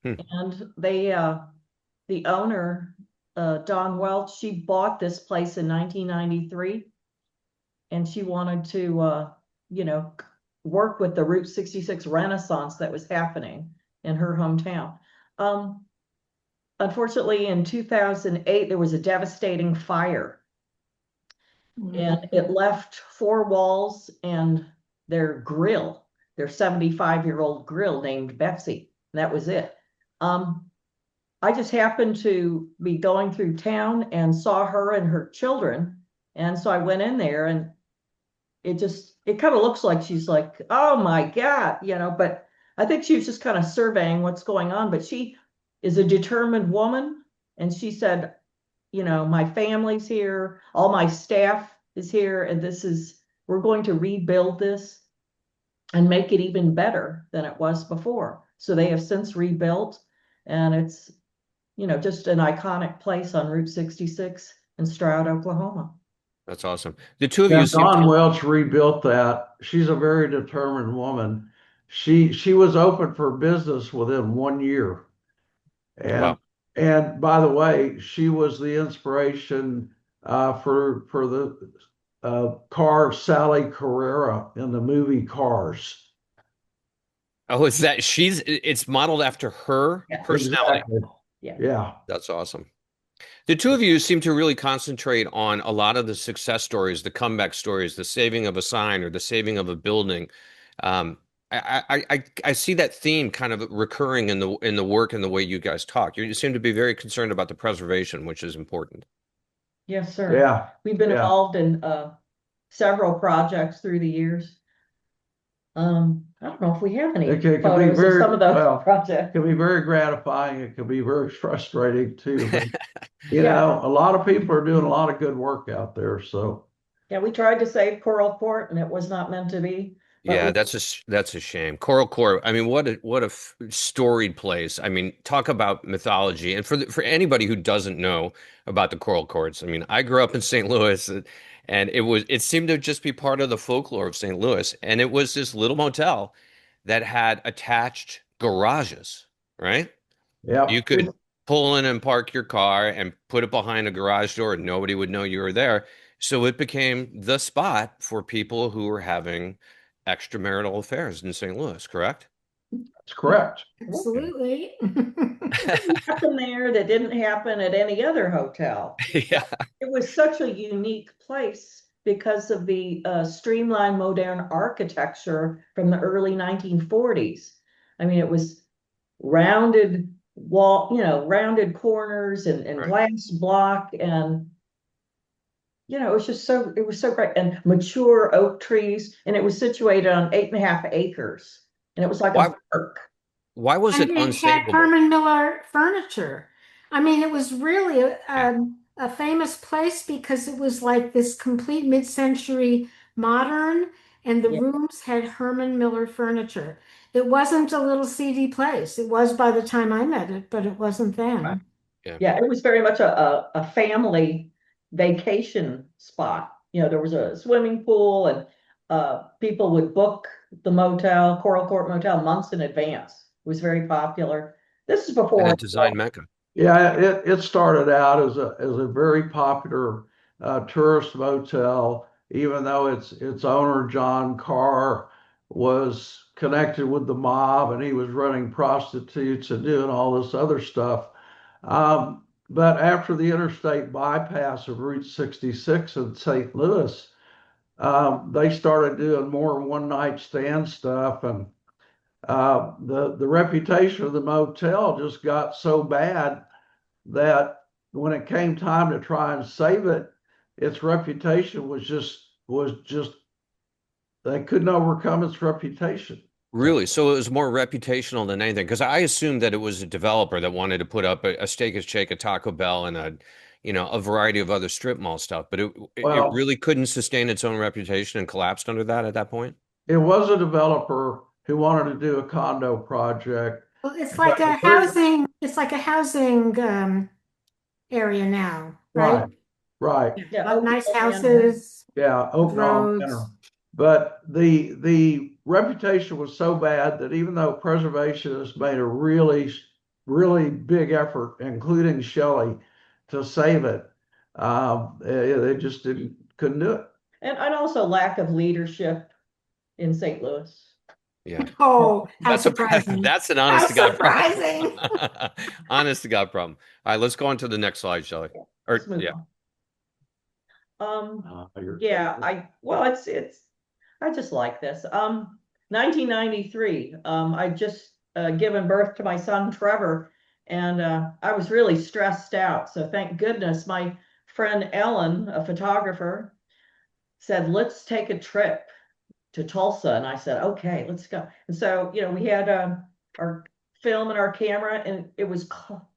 And the owner, Dawn Welch, she bought this place in 1993, and she wanted to, work with the Route 66 Renaissance that was happening in her hometown. Unfortunately, in 2008, there was a devastating fire, and it left 4 walls and their grill, their 75-year-old grill named Betsy. That was it. I just happened to be going through town and saw her and her children. And so I went in there, and it kind of looks like she's like, oh my God, but I think she was just kind of surveying what's going on. But she is a determined woman. And she said, my family's here, all my staff is here, and we're going to rebuild this and make it even better than it was before. So they have since rebuilt, and it's, just an iconic place on Route 66 in Stroud, Oklahoma. That's awesome. The two of Yeah, you seem Dawn to, Welch rebuilt that. She's a very determined woman. She was open for business within 1 year. And wow. and by the way, she was the inspiration for the car Sally Carrera in the movie Cars. Oh, is that it's modeled after her Yeah. personality. Exactly. Yeah. Yeah. That's awesome. The two of you seem to really concentrate on a lot of the success stories, the comeback stories, the saving of a sign or the saving of a building. Um, I see that theme kind of recurring in the work and the way you guys talk. You seem to be very concerned about the preservation, which is important. Yes, sir. Yeah. We've been Yeah. involved in several projects through the years. I don't know if we have any It can be photos of some very of those well, it projects. can be very gratifying. It can be very frustrating too. But Yeah. a lot of people are doing a lot of good work out there. So Yeah, we tried to save Coral Court and it was not meant to be, but Yeah, that's a shame. Coral Core. I mean, what a storied place. I mean, talk about mythology. And for anybody who doesn't know about the Coral Courts, I mean, I grew up in St. Louis, and it seemed to just be part of the folklore of St. Louis. And it was this little motel that had attached garages, right? You yep. could pull in and park your car and put it behind a garage door, and nobody would know you were there. So it became the spot for people who were having extramarital affairs in St. Louis, correct? That's correct. Absolutely. happened there that didn't happen at any other hotel. Yeah, It was such a unique place because of the streamlined modern architecture from the early 1940s. I mean, it was rounded rounded corners and right. glass block and it was so great and mature oak trees and it was situated on 8.5 acres and it was like a Why park. why was And it it had unsavable? Herman Miller furniture. I mean, it was really a famous place because it was like this complete mid-century modern, and the Yeah. rooms had Herman Miller furniture. It wasn't a little seedy place. It was by the time I met it, but it wasn't Right. then. Yeah. Yeah, it was very much a family vacation spot. There was a swimming pool and people would book the motel, Coral Court Motel, months in advance. It was very popular. This is And a before, design mecca. Yeah, it started out as a very popular tourist motel, even though its owner, John Carr, was connected with the mob and he was running prostitutes and doing all this other stuff. But after the interstate bypass of Route 66 in St. Louis, they started doing more one night stand stuff, and the reputation of the motel just got so bad that when it came time to try and save it, its reputation was just they couldn't overcome its reputation. Really? So it was more reputational than anything. Because I assumed that it was a developer that wanted to put up a Steak and Shake, a Taco Bell, and a variety of other strip mall stuff. But it Well, really couldn't sustain its own reputation and collapsed under that at that point. it was a developer who wanted to do a condo project, Well, it's but like a housing, it's like a housing area now, right? right, right. Yeah. yeah, But Oak nice Manor. houses, Yeah, good Oaknall Manor. roads. But the reputation was so bad that even though preservationists made a really big effort, including Shellee, to save it, they just couldn't do it. And also lack of leadership in St. Louis. Yeah. Oh, how That's a surprising. that's an How honest to God surprising. problem. Honest to God problem. All right, let's go on to the next slide, Shelley. Let's Or move yeah. on. You're Yeah, I just like this. 1993, I just given birth to my son Trevor, and I was really stressed out. So thank goodness my friend Ellen, a photographer, said, "Let's take a trip to Tulsa." And I said, "Okay, let's go." And so, we had our film and our camera, and it was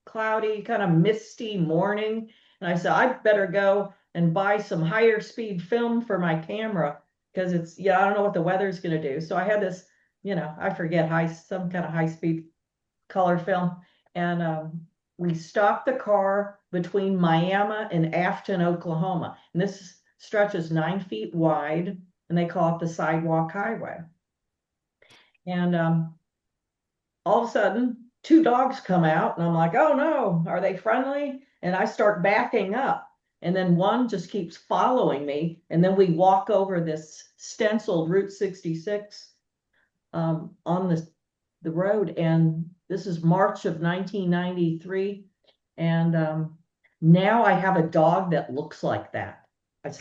cloudy, kind of misty morning. And I said, "I better go and buy some higher speed film for my camera because I don't know what the weather's going to do." So I had this, I forget, some kind of high speed color film. And we stopped the car between Miami and Afton, Oklahoma. And this stretches 9 feet wide, and they call it the Sidewalk Highway. And all of a sudden, two dogs come out, and I'm like, oh no, are they friendly? And I start backing up. And then one just keeps following me. And then we walk over this stenciled Route 66 on the road. And this is March of 1993. And now I have a dog that looks like that.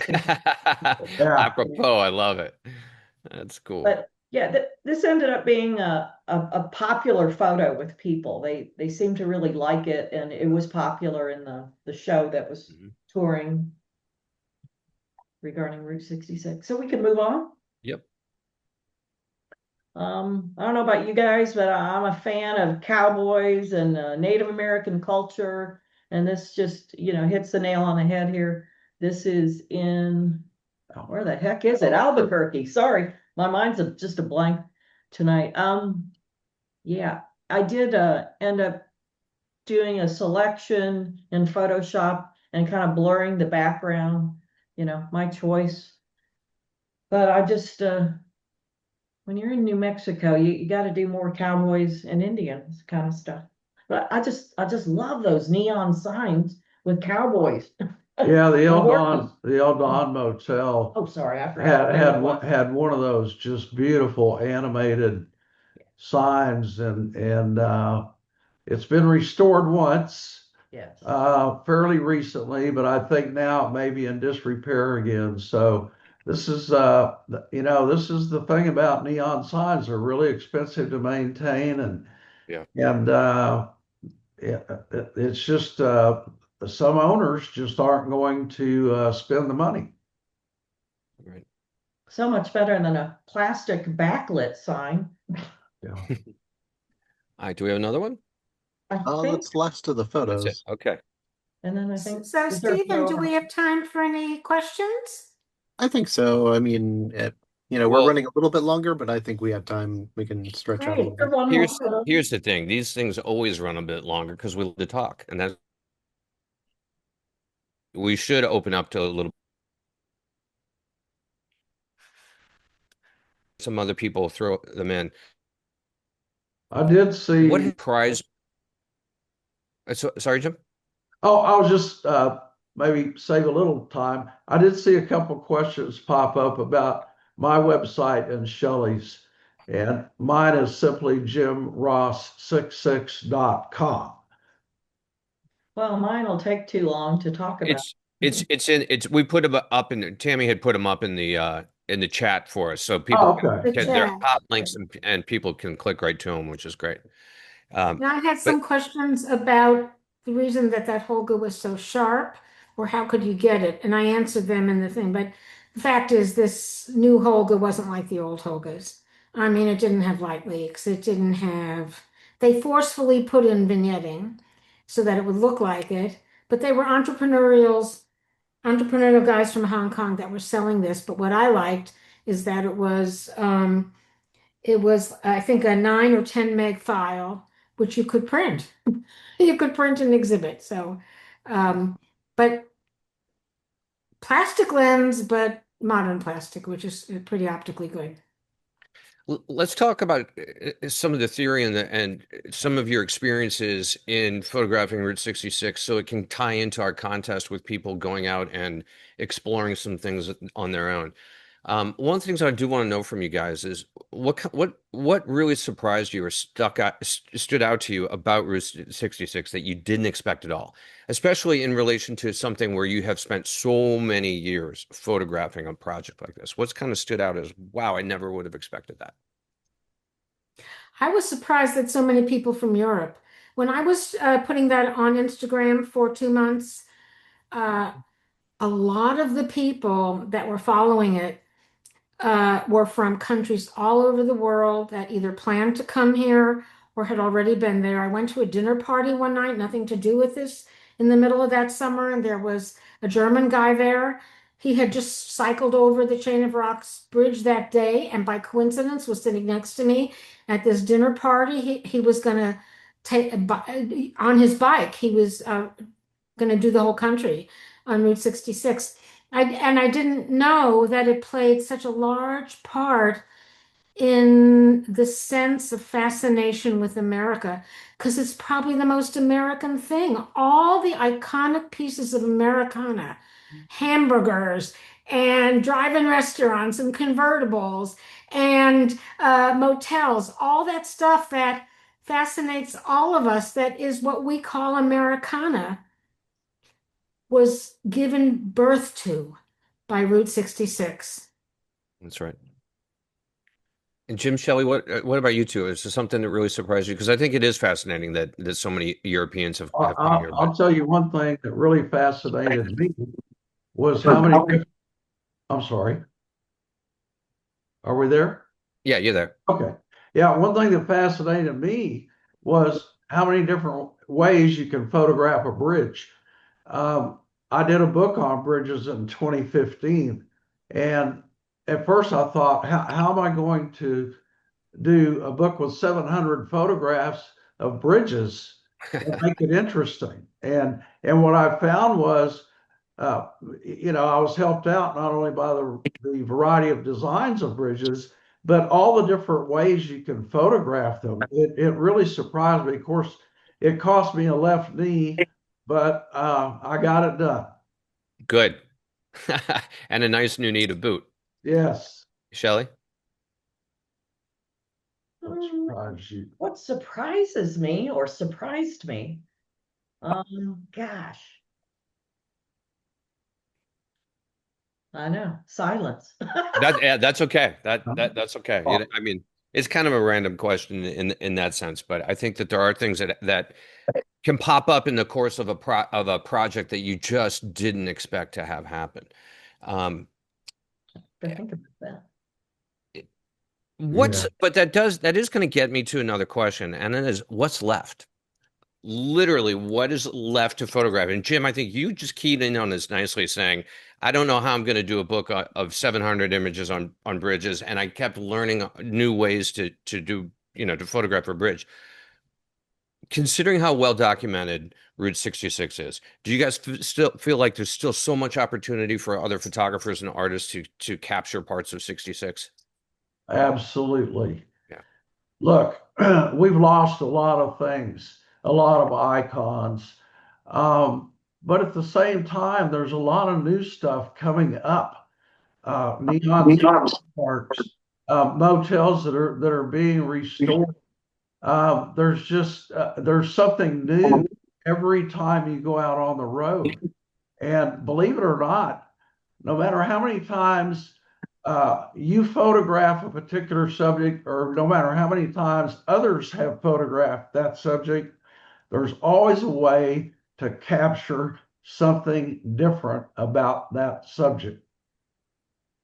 Yeah. Apropos, I love it. That's cool. But yeah, this ended up being a popular photo with people. They seemed to really like it, and it was popular in the show that was touring regarding Route 66. So we can move on. Yep. I don't know about you guys, but I'm a fan of cowboys and Native American culture, and this just, hits the nail on the head here. This is in, where the heck is it? Albuquerque. Sorry, my mind's just a blank tonight. Yeah, I did end up doing a selection in Photoshop and kind of blurring the background, my choice. But I just, when you're in New Mexico, you got to do more cowboys and Indians kind of stuff. But I just love those neon signs with cowboys. Yeah, the El Don Motel. Oh, sorry, I forgot. had one of those just beautiful animated signs, and it's been restored once, Yes. fairly recently, but I think now it may be in disrepair again. So this is this is the thing about neon signs. They're really expensive to maintain, and it's just some owners just aren't going to spend the money. Right. So much better than a plastic backlit sign. Yeah. All right, do we have another one? I think, That's the last of the photos. That's it. Okay. and then I think. So, Stephen, do we have time for any questions? I think so. I mean, we're running a little bit longer, but I think we have time. We can stretch out a little bit. Here's the thing. These things always run a bit longer because we love to talk, and that's we should open up to a little. Some other people throw them in. I did see. What prize? Sorry, Jim. Oh, I was just maybe save a little time. I did see a couple questions pop up about my website and Shellee's, and mine is simply jimross66.com. Well, mine will take too long to talk about. We put them up in Tammy had put them up in the chat for us, so people they're hot links and people can click right to them, which is great. Now I had some questions about the reason that Holga was so sharp, or how could you get it? And I answered them in the thing, but the fact is this new Holga wasn't like the old Holgas. I mean, it didn't have light leaks. It didn't have, they forcefully put in vignetting so that it would look like it, but they were entrepreneurial guys from Hong Kong that were selling this. But what I liked is that it was I think a 9 or 10 meg file, which you could print. You could print an exhibit. So, but plastic lens, but modern plastic, which is pretty optically good. Let's talk about some of the theory and some of your experiences in photographing Route 66 so it can tie into our contest with people going out and exploring some things on their own. One of the things I do want to know from you guys is what really surprised you or stood out to you about Route 66 that you didn't expect at all, especially in relation to something where you have spent so many years photographing a project like this. What's kind of stood out as, wow, I never would have expected that. I was surprised that so many people from Europe, when I was putting that on Instagram for 2 months, a lot of the people that were following it were from countries all over the world that either planned to come here or had already been there. I went to a dinner party one night, nothing to do with this, in the middle of that summer, and there was a German guy there. He had just cycled over the Chain of Rocks bridge that day, and by coincidence was sitting next to me at this dinner party. He was going to take on his bike. He was going to do the whole country on Route 66. And I didn't know that it played such a large part in the sense of fascination with America, because it's probably the most American thing. All the iconic pieces of Americana, hamburgers and drive-in restaurants and convertibles and motels, all that stuff that fascinates all of us, that is what we call Americana, was given birth to by Route 66. That's right. And Jim, Shellee, what about you two? Is there something that really surprised you? Because I think it is fascinating that so many Europeans have come here. I'll tell you one thing that really fascinated me was how many different, I'm sorry, are we there? Yeah, you're there. Okay. Yeah, one thing that fascinated me was how many different ways you can photograph a bridge. I did a book on bridges in 2015, and at first I thought, how am I going to do a book with 700 photographs of bridges and make it interesting? And what I found was, I was helped out not only by the variety of designs of bridges, but all the different ways you can photograph them. It really surprised me. Of course, it cost me a left knee, but I got it done. Good. And a nice new knee to boot. Yes. Shellee? What surprised you? What surprises me or surprised me? Gosh. I know. Silence. That's okay. That's okay. I mean, it's kind of a random question in that sense, but I think that there are things that can pop up in the course of a project that you just didn't expect to have happen. Think about that. But that is going to get me to another question, and it is, what's left? Literally, what is left to photograph? And Jim, I think you just keyed in on this nicely, saying, I don't know how I'm going to do a book of 700 images on bridges, and I kept learning new ways to do, to photograph a bridge. Considering how well documented Route 66 is, do you guys still feel like there's still so much opportunity for other photographers and artists to capture parts of 66? Absolutely. Yeah. Look, we've lost a lot of things, a lot of icons. But at the same time, there's a lot of new stuff coming up. Neon parks, motels that are being restored. There's something new every time you go out on the road. And believe it or not, no matter how many times you photograph a particular subject, or no matter how many times others have photographed that subject, there's always a way to capture something different about that subject.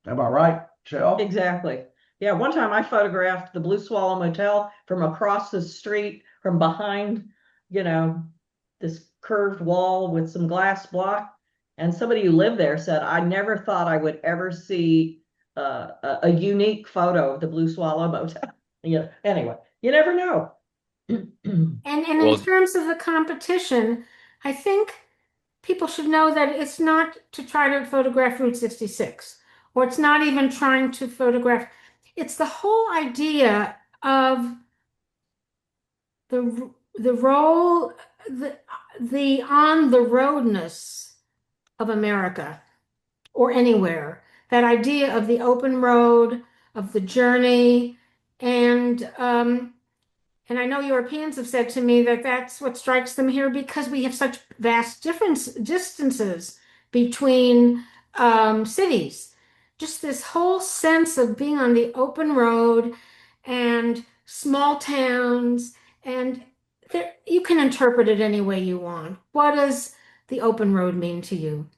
Am I right, Shell? Exactly. Yeah, one time I photographed the Blue Swallow Motel from across the street, from behind, this curved wall with some glass block. And somebody who lived there said, I never thought I would ever see a unique photo of the Blue Swallow Motel. Anyway, you never know. And in terms of the competition, I think people should know that it's not to try to photograph Route 66, or it's not even trying to photograph. It's the whole idea of the role, the on the roadness of America or anywhere. That idea of the open road, of the journey, and I know Europeans have said to me that that's what strikes them here, because we have such vast distances between cities. Just this whole sense of being on the open road and small towns, and you can interpret it any way you want. What does the open road mean to you?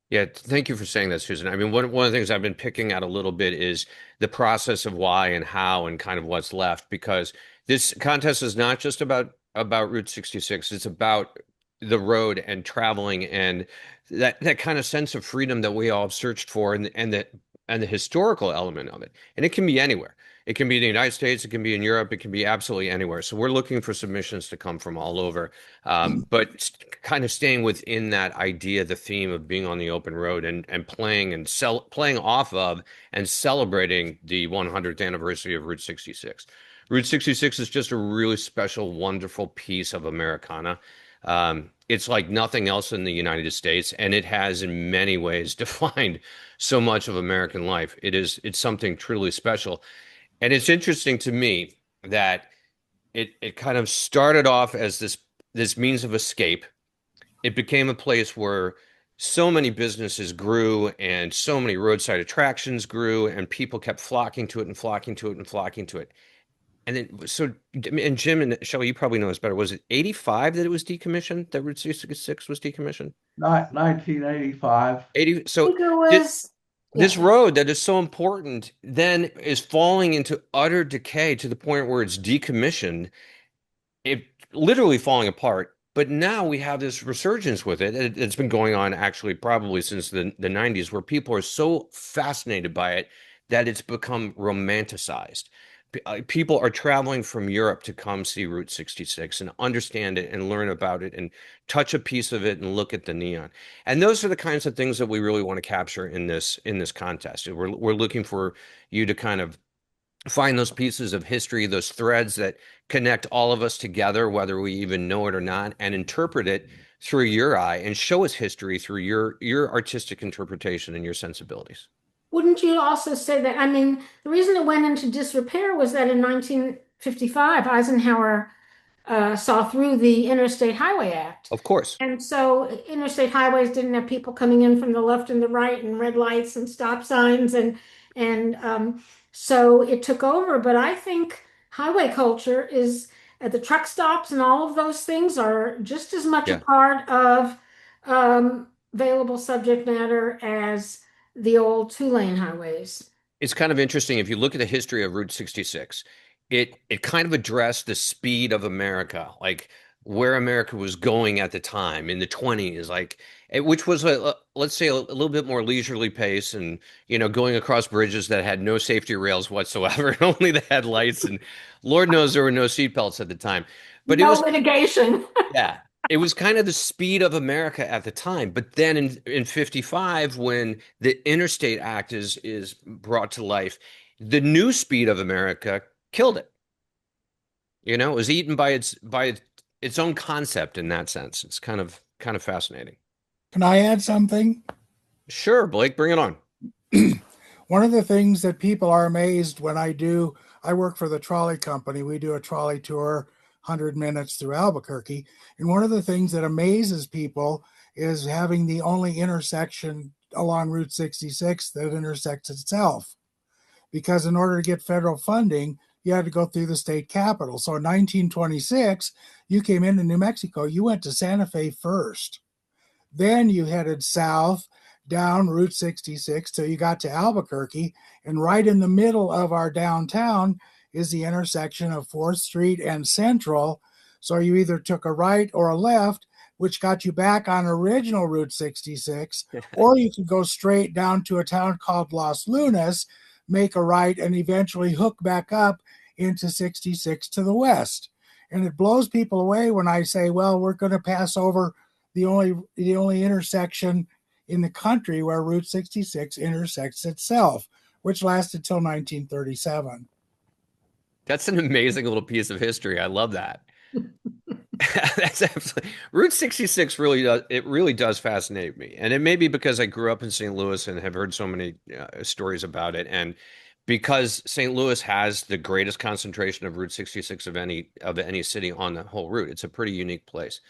Yeah, thank you for saying that, Susan. I mean, one of the things I've been picking at a little bit is the process of why and how and kind of what's left, because this contest is not just about Route 66. It's about the road and traveling and that kind of sense of freedom that we all have searched for, and the historical element of it. And it can be anywhere. It can be in the United States, it can be in Europe, it can be absolutely anywhere. So we're looking for submissions to come from all over. But kind of staying within that idea, the theme of being on the open road and playing off of and celebrating the 100th anniversary of Route 66. Route 66 is just a really special, wonderful piece of Americana. It's like nothing else in the United States, and it has in many ways defined so much of American life. It's something truly special. And it's interesting to me that it kind of started off as this means of escape. It became a place where so many businesses grew and so many roadside attractions grew, and people kept flocking to it and flocking to it and flocking to it. And then, so, and Jim and Shellee, you probably know this better. Was it 85 that it was decommissioned, that Route 66 was decommissioned? 1985. 80. I So think it it, was, this yeah. road that is so important then is falling into utter decay to the point where it's decommissioned, it literally falling apart. But now we have this resurgence with it. It's been going on actually probably since the 90s, where people are so fascinated by it that it's become romanticized. People are traveling from Europe to come see Route 66 and understand it and learn about it and touch a piece of it and look at the neon. And those are the kinds of things that we really want to capture in this contest. We're looking for you to kind of find those pieces of history, those threads that connect all of us together, whether we even know it or not, and interpret it through your eye and show us history through your artistic interpretation and your sensibilities. Wouldn't you also say that? I mean, the reason it went into disrepair was that in 1955, Eisenhower saw through the Interstate Highway Act. Of course. And so interstate highways didn't have people coming in from the left and the right and red lights and stop signs and so it took over. But I think highway culture is at the truck stops and all of those things are just as much a Yeah. part of available subject matter as the old two-lane highways. It's kind of interesting if you look at the history of Route 66. It kind of addressed the speed of America, like where America was going at the time in the 20s, like which was let's say a little bit more leisurely pace, and going across bridges that had no safety rails whatsoever, only the headlights, and Lord knows there were no seatbelts at the time. But it No was mitigation. Yeah. It was kind of the speed of America at the time. But then in 55, when the Interstate Act is brought to life, the new speed of America killed it. It was eaten by its own concept in that sense. It's kind of fascinating. Can I add something? Sure, Blake, bring it on. One of the things that people are amazed when I work for the trolley company. We do a trolley tour, 100 minutes through Albuquerque. And one of the things that amazes people is having the only intersection along Route 66 that intersects itself. Because in order to get federal funding, you had to go through the state capital. So in 1926, you came into New Mexico, you went to Santa Fe first. Then you headed south down Route 66 till you got to Albuquerque. And right in the middle of our downtown is the intersection of 4th Street and Central. So you either took a right or a left, which got you back on original Route 66, or you could go straight down to a town called Los Lunas, make a right, and eventually hook back up into 66 to the west. And it blows people away when I say, well, we're going to pass over the only intersection in the country where Route 66 intersects itself, which lasted till 1937. That's an amazing little piece of history. I love that. That's absolutely Route 66 really does fascinate me. And it may be because I grew up in St. Louis and have heard so many stories about it. And because St. Louis has the greatest concentration of Route 66 of any city on the whole route. It's a pretty unique place.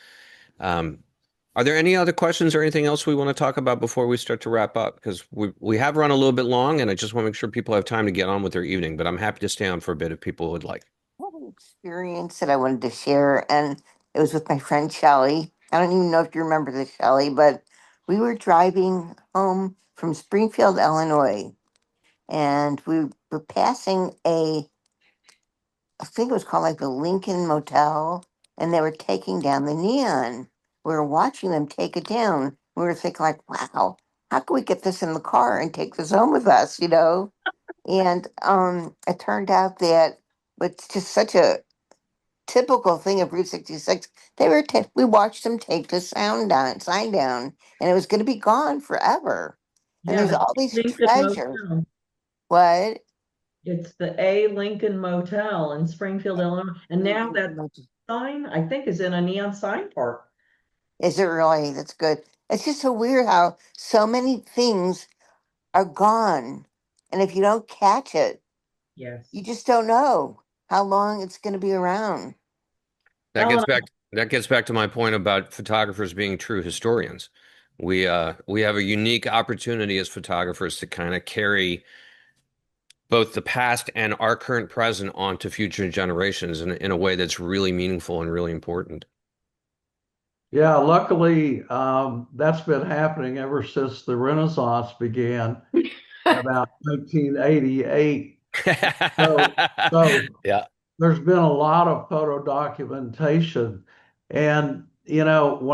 Are there any other questions or anything else we want to talk about before we start to wrap up? Because we have run a little bit long, and I just want to make sure people have time to get on with their evening. But I'm happy to stay on for a bit if people would like. I had an experience that I wanted to share, and it was with my friend Shellee. I don't even know if you remember this, Shellee, but we were driving home from Springfield, Illinois, and we were passing I think it was called like the Lincoln Motel, and they were taking down the neon. We were watching them take it down. We were thinking like, wow, how can we get this in the car and take this home with us, And it turned out that it's just such a typical thing of Route 66. We watched them take the sign down, and it was going to be gone forever. And Yeah, there's the all these Lincoln treasures. Motel. What? It's the A Lincoln Motel in Springfield, Illinois. And now that sign, I think, is in a neon sign park. Is it really? That's good. It's just so weird how so many things are gone. And if you don't catch it, Yes. you just don't know how long it's going to be around. Well, and That gets back to my point about photographers being true historians. We have a unique opportunity as photographers to kind of carry both the past and our current present onto future generations in a way that's really meaningful and really important. Yeah, luckily, that's been happening ever since the Renaissance began about 1988. So, so Yeah. there's been a lot of photo documentation. And when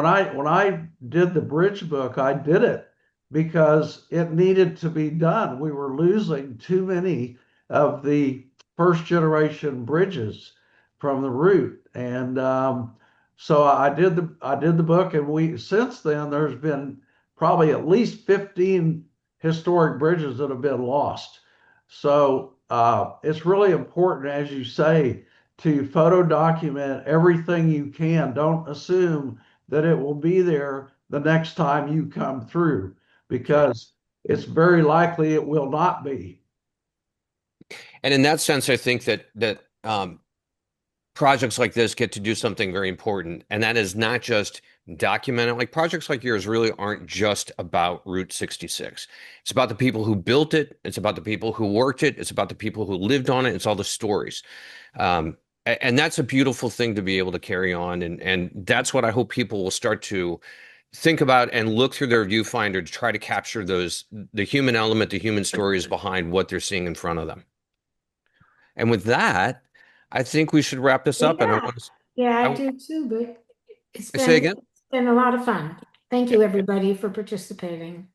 I did the bridge book, I did it because it needed to be done. We were losing too many of the first generation bridges from the route. And so I did the book, and we since then there's been probably at least 15 historic bridges that have been lost. So it's really important, as you say, to photo document everything you can. Don't assume that it will be there the next time you come through, Yeah. because it's very likely it will not be. And in that sense, I think that projects like this get to do something very important, and that is not just document it. Like projects like yours really aren't just about Route 66. It's about the people who built it. It's about the people who worked it. It's about the people who lived on it. It's all the stories. And that's a beautiful thing to be able to carry on. And that's what I hope people will start to think about and look through their viewfinder to try to capture the human element, the human stories behind what they're seeing in front of them. And with that, I think we should wrap this up. And Yeah, yeah, I I, do too, but it's I say been again. it's been a lot of fun. Thank you, everybody, for participating.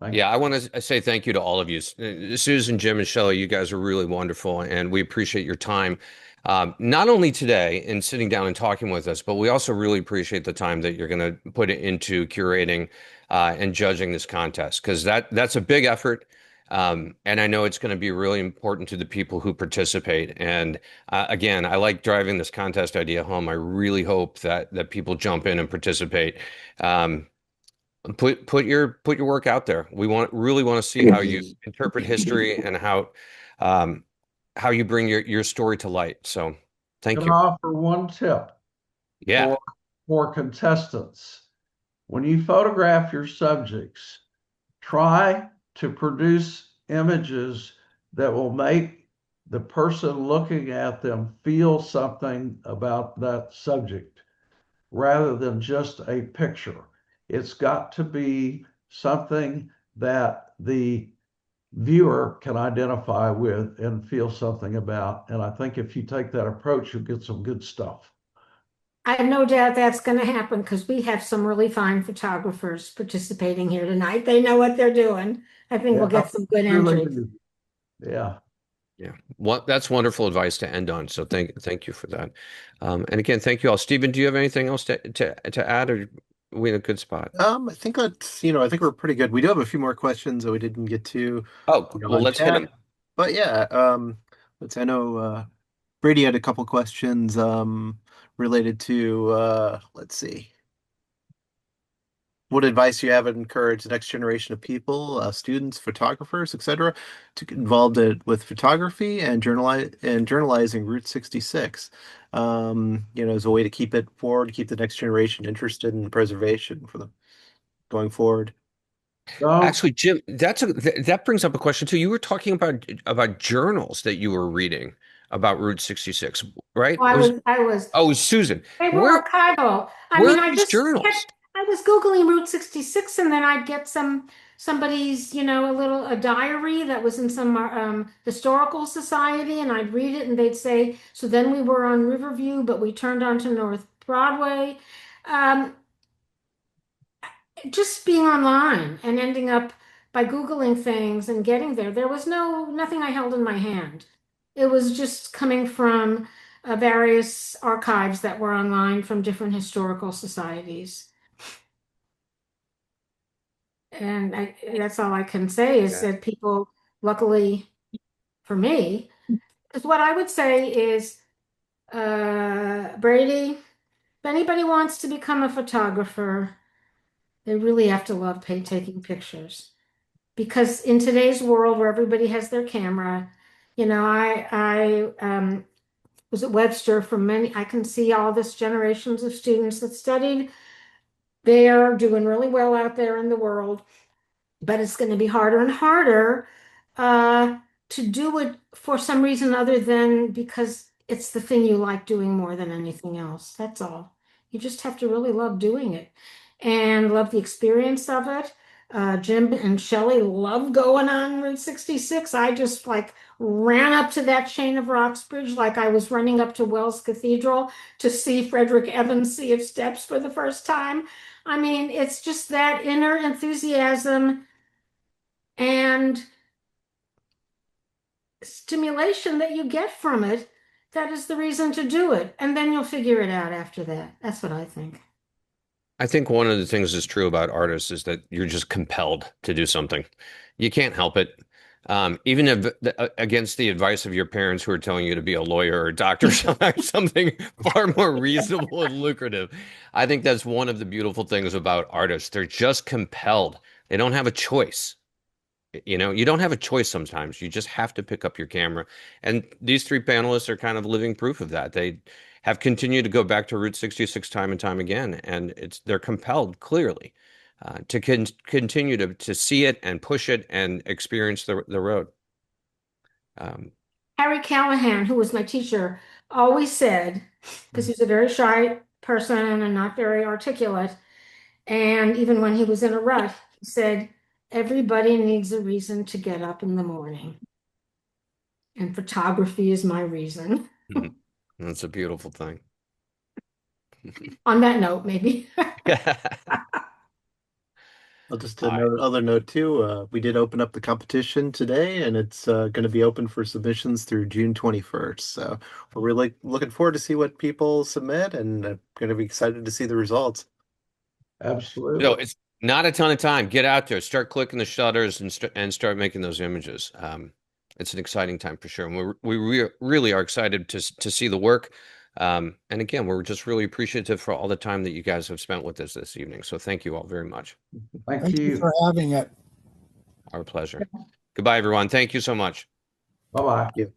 Thank Yeah, I want to say thank you to all of you. Susan, Jim, and Shellee, you guys are really wonderful, and we appreciate your time. Not only today in sitting down and talking with us, but we also really appreciate the time that you're going to put into curating and judging this contest, because that's a big effort. And I know it's going to be really important to the people who participate. And again, I like driving this contest idea home. I really hope that people jump in and participate. Um, put your work out there. We really want to see how you interpret history and um, how you bring your story to light. So thank Can I you. offer one tip Yeah. for contestants? When you photograph your subjects, try to produce images that will make the person looking at them feel something about that subject rather than just a picture. It's got to be something that the viewer can identify with and feel something about. And I think if you take that approach, you'll get some good stuff. I have no doubt that's going to happen because we have some really fine photographers participating here tonight. They know what they're doing. I think Yeah, we'll get some good truly entries. do. Yeah. Yeah. Well, that's wonderful advice to end on. So thank you for that. And again, thank you all. Stephen, do you have anything else to add, or are we in a good spot? I think I think we're pretty good. We do have a few more questions that we didn't get to, Oh, well, on let's hit them. chat. But yeah, I know Brady had a couple questions related to let's see. What advice do you have to encourage the next generation of people, students, photographers, etc., to get involved with photography and journalizing Route 66? As a way to keep it forward, keep the next generation interested in preservation for them going forward. Don't Actually, Jim, that brings up a question too. You were talking about journals that you were reading about Route 66, right? Oh, I was, Oh, it was Susan. they were Where archival. I where mean, are these journals? I was Googling Route 66 and then I'd get somebody's, a diary that was in some historical society and I'd read it and they'd say, so then we were on Riverview, but we turned onto North Broadway. Um, just being online and ending up by Googling things and getting there. There was nothing I held in my hand. It was just coming from various archives that were online from different historical societies. And that's all I can say is that people, luckily for me, is what I would say is, Brady, if anybody wants to become a photographer, they really have to love taking pictures. Because in today's world where everybody has their camera, I was at Webster for many, I can see all this generations of students that studied. They are doing really well out there in the world, but it's going to be harder and harder uh, to do it for some reason other than because it's the thing you like doing more than anything else. That's all. You just have to really love doing it and love the experience of it. Jim and Shellee love going on Route 66. I just like ran up to that chain of rocks bridge like I was running up to Wells Cathedral to see Frederick Evans' Sea of Steps for the first time. I mean, it's just that inner enthusiasm and stimulation that you get from it that is the reason to do it. And then you'll figure it out after that. That's what I think. I think one of the things that's true about artists is that you're just compelled to do something. You can't help it. Even if, against the advice of your parents who are telling you to be a lawyer or a doctor, something far more reasonable and lucrative. I think that's one of the beautiful things about artists. They're just compelled. They don't have a choice. You know, you don't have a choice sometimes. You just have to pick up your camera. And these three panelists are kind of living proof of that. They have continued to go back to Route 66 time and time again, and they're compelled clearly to continue to see it and push it and experience the road. Harry Callahan, who was my teacher, always said, because he's a very shy person and not very articulate, and even when he was in a rut, he said, everybody needs a reason to get up in the morning. And photography is my reason. That's a beautiful thing. On that note, maybe. Well, just other note too, we did open up the competition today, and it's going to be open for submissions through June 21st. So we're really looking forward to see what people submit, and going to be excited to see the results. Absolutely. So it's not a ton of time. Get out there, start clicking the shutters, and start making those images. It's an exciting time for sure, and we really are excited to see the work. And again, we're just really appreciative for all the time that you guys have spent with us this evening. So thank you all very much. Thank you. for having it. Our pleasure. Goodbye, everyone. Thank you so much. Bye-bye. Thank you.